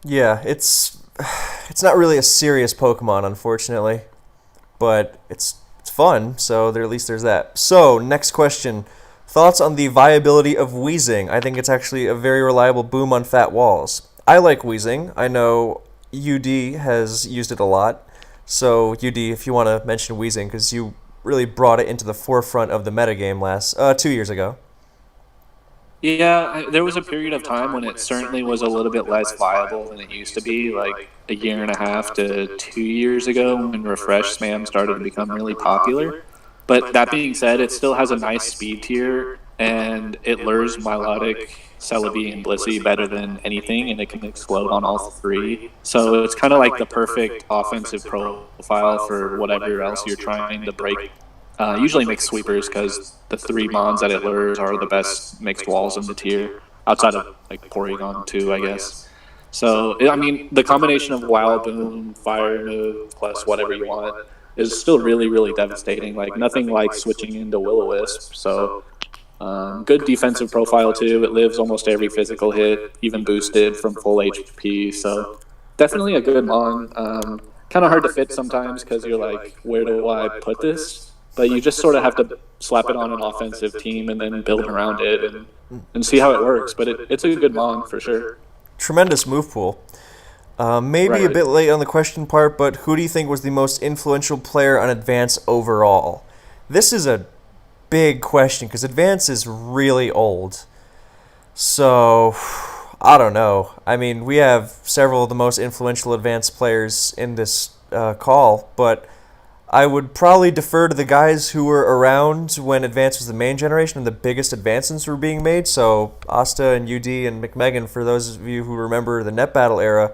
Yeah, it's not really a serious Pokemon, unfortunately, but it's fun, so at least there's that. So, next question. Thoughts on the viability of Weezing? I think it's actually a very reliable boom on fat walls. I like Weezing. I know UD has used it a lot. So, UD, if you want to mention Weezing, because you really brought it into the forefront of the metagame 2 years ago. Yeah, there was a period of time when it certainly was a little bit less viable than it used to be, like a year and a half to 2 years ago when Refresh Spam started to become really popular. But that being said, it still has a nice speed tier, and it lures Milotic, Celebi, and Blissey better than anything, and it can explode on all 3. So it's kind of like the perfect offensive profile for whatever else you're trying to break. Usually mixed sweepers, because the 3 mons that it lures are the best mixed walls in the tier, outside of like Porygon 2, I guess. So, I mean, the combination of Wild Boom, Fire Move, plus whatever you want, is still really, really devastating. Like, nothing like switching into Will-O-Wisp. So, good defensive profile, too. It lives almost every physical hit, even boosted from full HP. So, definitely a good mon. Kind of hard to fit sometimes, because you're like, where do I put this? But you just sort of have to slap it on an offensive team and then build around it and see how it works. But it's a good mon for sure. Tremendous move pool. Maybe a bit late on the question part, but who do you think was the most influential player on Advance overall? This is a big question because Advance is really old. So, I don't know. I mean, we have several of the most influential Advance players in this call, but I would probably defer to the guys who were around when Advance was the main generation and the biggest advancements were being made. So Asta and UD and McMeghan, for those of you who remember the Net Battle era,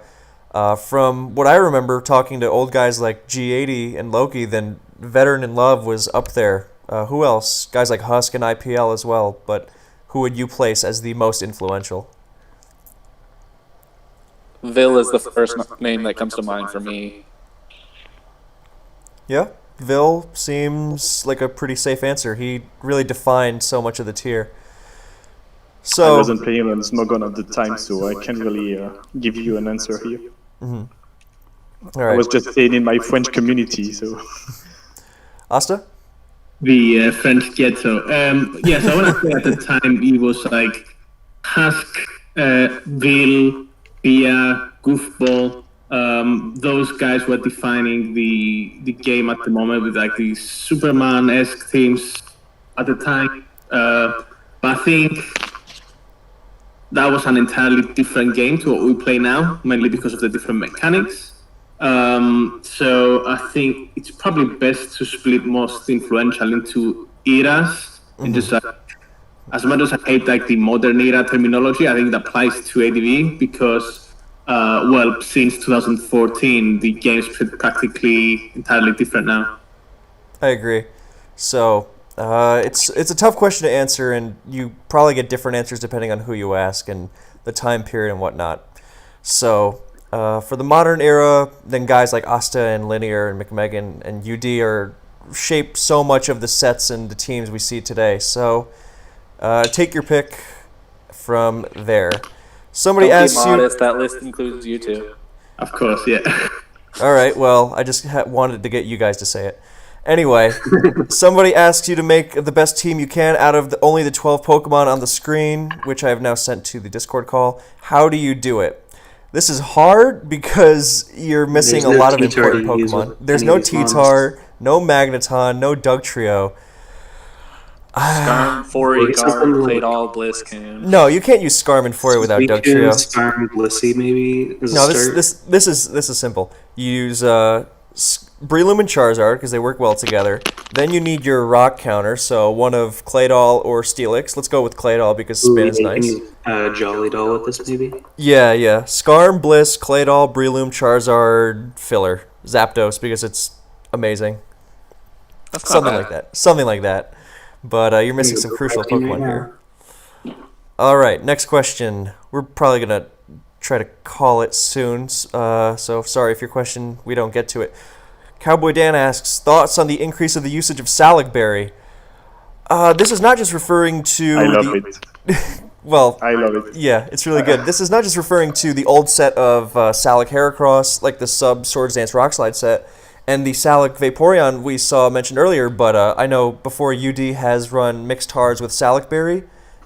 from what I remember talking to old guys like G80 and Loki, then Veteran in Love was up there. Who else? Guys like Husk and IPL as well. But who would you place as the most influential? Vil is the first name that comes to mind for me. Yeah, Vil seems like a pretty safe answer. He really defined so much of the tier. So I wasn't playing on Smogon at the time, so I can't really give you an answer here. All right. I was just staying in my French community, so... Asta? The French ghetto. Yes, I want to say at the time it was like Husk, Vil, Bia, Goofball. Those guys were defining the game at the moment with like these Superman-esque teams at the time. But I think that was an entirely different game to what we play now, mainly because of the different mechanics. So I think it's probably best to split most influential into eras and just as much as I hate like the modern era terminology, I think it applies to ADV because, since 2014, the game's practically entirely different now. I agree. So it's a tough question to answer, and you probably get different answers depending on who you ask and the time period and whatnot. So for the modern era, then guys like Asta and Linear and McMeghan and UD are shape so much of the sets and the teams we see today. So take your pick from there. Somebody Don't be asked you. modest, that list includes you two. Of course, yeah. All right, well, I just wanted to get you guys to say it. Anyway, somebody asks you to make the best team you can out of only the 12 Pokemon on the screen, which I have now sent to the Discord call. How do you do it? This is hard because you're missing a lot of important Pokemon. There's no T-Tar, no Magneton, no Dugtrio. Skarm, Fori, Guard, played all Blitzcam. No, you can't use Skarm and Fori without Dugtrio. Skarm, Blissey, maybe. No, this is simple. You use Breloom and Charizard because they work well together. Then you need your rock counter, so one of Claydol or Steelix. Let's go with Claydol because spin is nice. Can you Jolly Doll with this, maybe? Yeah. Skarm, Bliss, Claydol, Breloom, Charizard, filler, Zapdos because it's amazing. Something like that. But you're missing some crucial Pokemon here. All right, next question. We're probably going to try to call it soon, so sorry if your question, we don't get to it. Cowboy Dan asks, thoughts on the increase of the usage of Salac Berry? This is not just referring to... I love it. Well, I love it. Yeah, it's really good. This is not just referring to the old set of Salac Heracross, like the Sub Swords Dance Rock Slide set, and the Salac Vaporeon we saw mentioned earlier, but I know before UD has run mixed Tards with Salac Berry,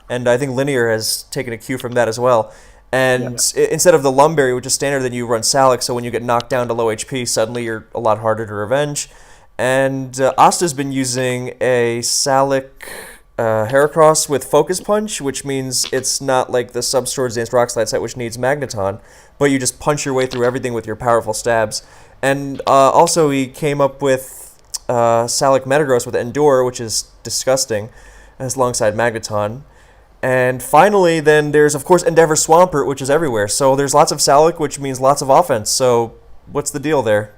and I think Linear has taken a cue from that as well. And instead of the Lumberry, which is standard, then you run Salac, so when you get knocked down to low HP, suddenly you're a lot harder to revenge. And Asta's been using a Salac Heracross with Focus Punch, which means it's not like the Sub Swords Dance Rock Slide set, which needs Magneton, but you just punch your way through everything with your powerful stabs. And also he came up with Salac Metagross with Endure, which is disgusting, as alongside Magneton. And finally, then there's, of course, Endeavor Swampert, which is everywhere. So there's lots of Salac, which means lots of offense. So what's the deal there?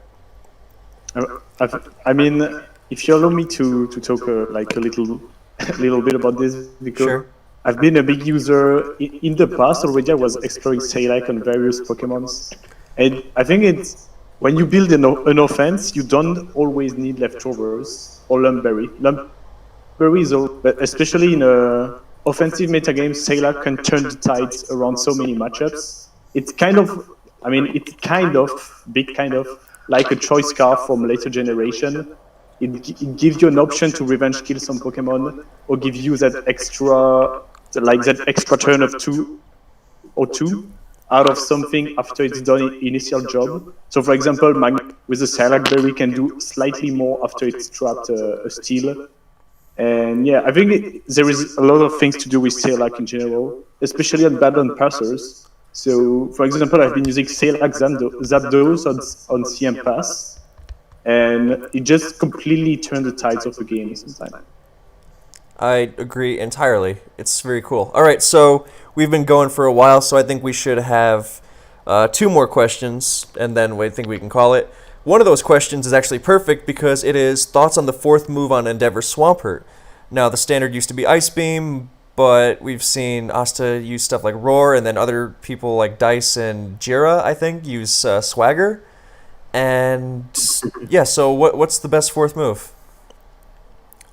I mean, if you allow me to talk like a little bit about this, because Sure. I've been a big user in the past already. I was exploring Salac on various Pokemons, and I think it's when you build an offense, you don't always need leftovers or Lumberry. Lumberry is, especially in a offensive metagame, Salac can turn the tides around so many matchups. It's kind of like a choice card from later generation. It gives you an option to revenge kill some Pokemon, or give you that extra turn of 2 out of something after it's done its initial job. So for example, with the Salac Berry can do slightly more after it's trapped a Steel. And yeah, I think there is a lot of things to do with Salac in general, especially on Battle Passers. So, for example, I've been using Salac Zapdos on CM Pass, and it just completely turned the tides of the game sometimes. I agree entirely. It's very cool. All right, so we've been going for a while, so I think we should have 2 more questions, and then I think we can call it. One of those questions is actually perfect because it is thoughts on the 4th move on Endeavor Swampert. Now, the standard used to be Ice Beam, but we've seen Asta use stuff like Roar, and then other people like Dice and Jira, I think, use Swagger. And yeah, so what's the best 4th move?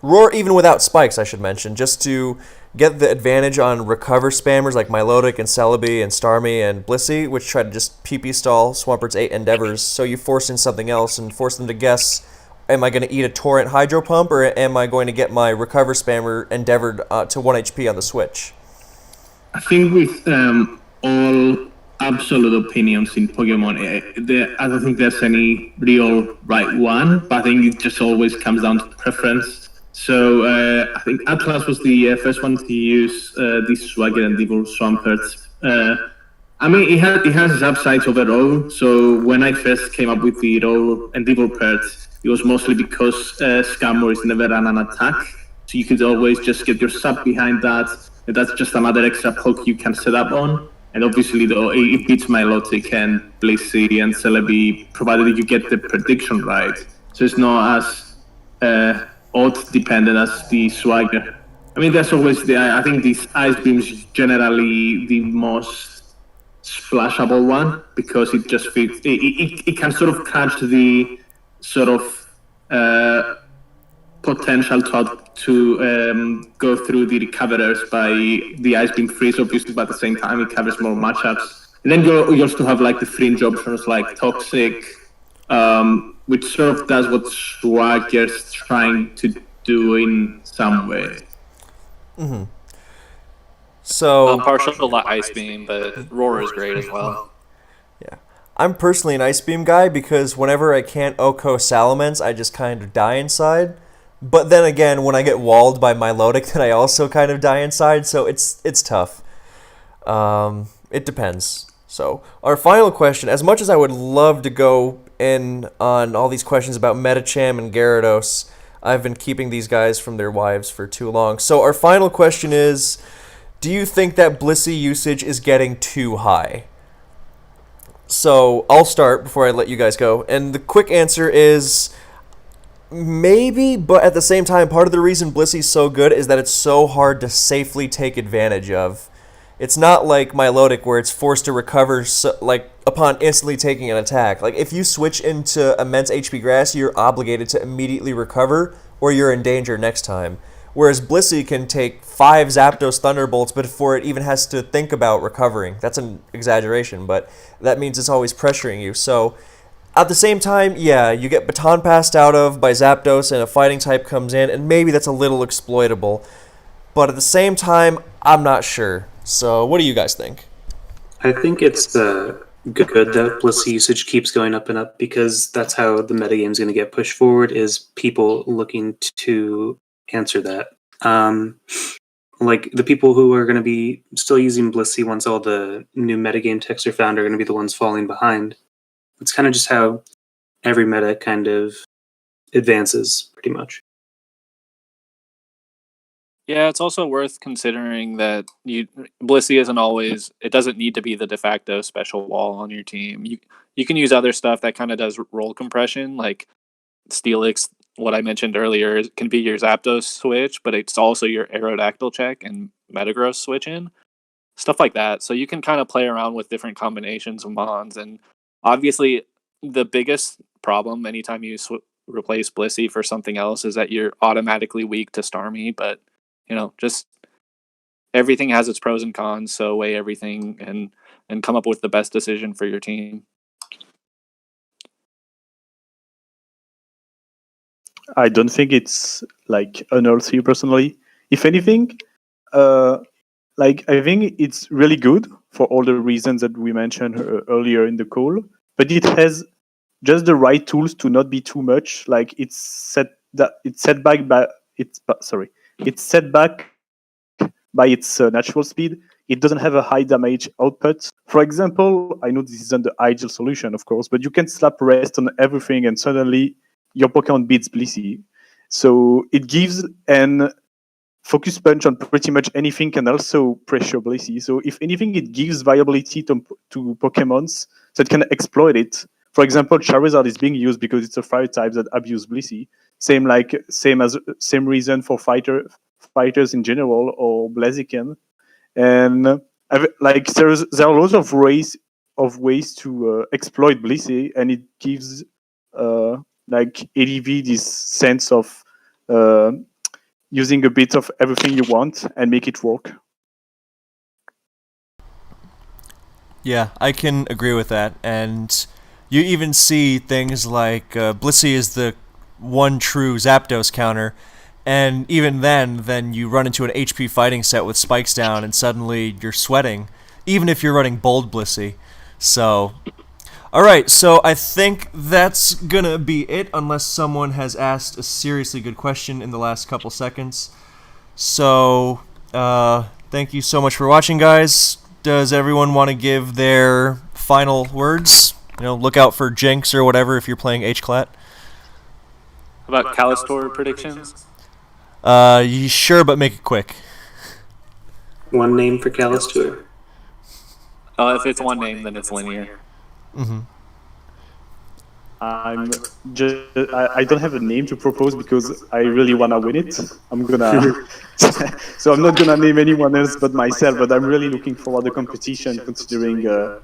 Roar even without spikes, I should mention, just to get the advantage on recover spammers like Milotic and Celebi and Starmie and Blissey, which try to just PP stall Swampert's 8 Endeavors, so you force in something else and force them to guess, am I going to eat a Torrent Hydro Pump, or am I going to get my recover spammer Endeavored to 1 HP on the switch? I think with all absolute opinions in Pokemon, I don't think there's any real right one, but I think it just always comes down to preference. So I think Atlas was the first one to use this Swagger and Devil Swampert I mean, it has its upsides overall. So when I first came up with the roll and evil perks, it was mostly because Scammers never ran an attack. So you could always just get your sub behind that, and that's just another extra poke you can set up on. And obviously, though, it beats my logic and Blissey and Celebi, provided you get the prediction right. So it's not as odd dependent as the Swagger. I mean, there's always I think these Ice Beams generally the most splashable one because it just fits. It can sort of catch the sort of potential to go through the recoverers by the Ice Beam freeze, obviously, but at the same time it covers more matchups. And then you also have like the fringe options like Toxic, which sort of does what Swagger's trying to do in some way. Mm-hmm. So I'm partial to Ice Beam, but Roar is great as well. Yeah. I'm personally an Ice Beam guy because whenever I can't Oko Salamence, I just kind of die inside. But then again, when I get walled by Milotic, then I also kind of die inside, so it's tough. It depends. So, our final question, as much as I would love to go in on all these questions about Metacham and Gyarados, I've been keeping these guys from their wives for too long. So, our final question is, do you think that Blissey usage is getting too high? So, I'll start before I let you guys go. And the quick answer is maybe, but at the same time, part of the reason Blissey's so good is that it's so hard to safely take advantage of. It's not like Milotic where it's forced to recover upon instantly taking an attack. Like if you switch into immense HP grass, you're obligated to immediately recover or you're in danger next time. Whereas Blissey can take 5 Zapdos Thunderbolts before it even has to think about recovering. That's an exaggeration, but that means it's always pressuring you. So at the same time, yeah, you get baton passed out of by Zapdos and a fighting type comes in, and maybe that's a little exploitable. But at the same time, I'm not sure. So what do you guys think? I think it's good that Blissey usage keeps going up and up because that's how the metagame is going to get pushed forward is people looking to answer that. Like the people who are going to be still using Blissey once all the new metagame texts are found are going to be the ones falling behind. It's kind of just how every meta kind of advances, pretty much. Yeah, it's also worth considering that Blissey isn't always. It doesn't need to be the de facto special wall on your team. You can use other stuff that kind of does roll compression, like Steelix. What I mentioned earlier can be your Zapdos switch, but it's also your Aerodactyl check and Metagross switch in, stuff like that. So you can kind of play around with different combinations of mons, and obviously the biggest problem anytime you replace Blissey for something else is that you're automatically weak to Starmie, but just everything has its pros and cons, so weigh everything and come up with the best decision for your team. I don't think it's like unhealthy personally. If anything, I think it's really good for all the reasons that we mentioned earlier in the call, but it has just the right tools to not be too much. Like it's set back by its natural speed. It doesn't have a high damage output. For example, I know this isn't the ideal solution, of course, but you can slap rest on everything and suddenly your Pokemon beats Blissey. So it gives an focus punch on pretty much anything can also pressure Blissey. So if anything, it gives viability to Pokemons that can exploit it. For example, Charizard is being used because it's a fire type that abuse Blissey. Same reason for fighters in general or Blaziken. And there are lots of ways to exploit Blissey, and it gives ADV this sense of using a bit of everything you want and make it work. Yeah, I can agree with that. And you even see things like Blissey is the one true Zapdos counter, and even then you run into an HP fighting set with spikes down and suddenly you're sweating, even if you're running bold Blissey. So, alright, so I think that's gonna be it unless someone has asked a seriously good question in the last couple seconds. So, thank you so much for watching, guys. does everyone want to give their final words? Look out for Jinx or whatever if you're playing HClat. How about Callistor predictions? Sure, but make it quick. One name for Callistor. Oh, if it's one name, then it's linear. Mm-hmm. I don't have a name to propose because I really wanna win it. I'm gonna so I'm not gonna name anyone else but myself. But I'm really looking forward to the competition, considering the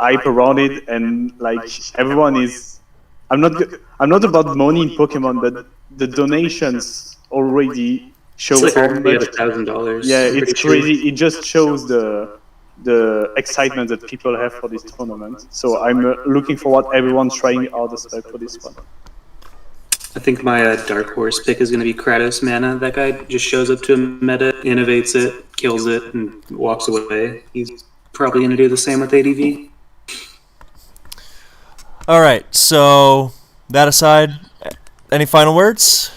hype around it, and like everyone is. I'm not about money in Pokemon, but the donations already show It's like how already at much. $1,000. Yeah, it's crazy. It just shows the excitement that people have for this tournament. So I'm looking forward everyone trying out the spec for this one. I think my dark horse pick is going to be Kratos Mana. That guy just shows up to a meta, innovates it, kills it, and walks away. He's probably going to do the same with ADV. All right, so that aside, any final words?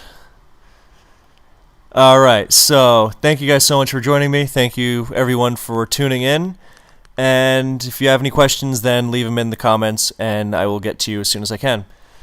All right, so thank you guys so much for joining me. Thank you, everyone, for tuning in. And if you have any questions, then leave them in the comments, and I will get to you as soon as I can.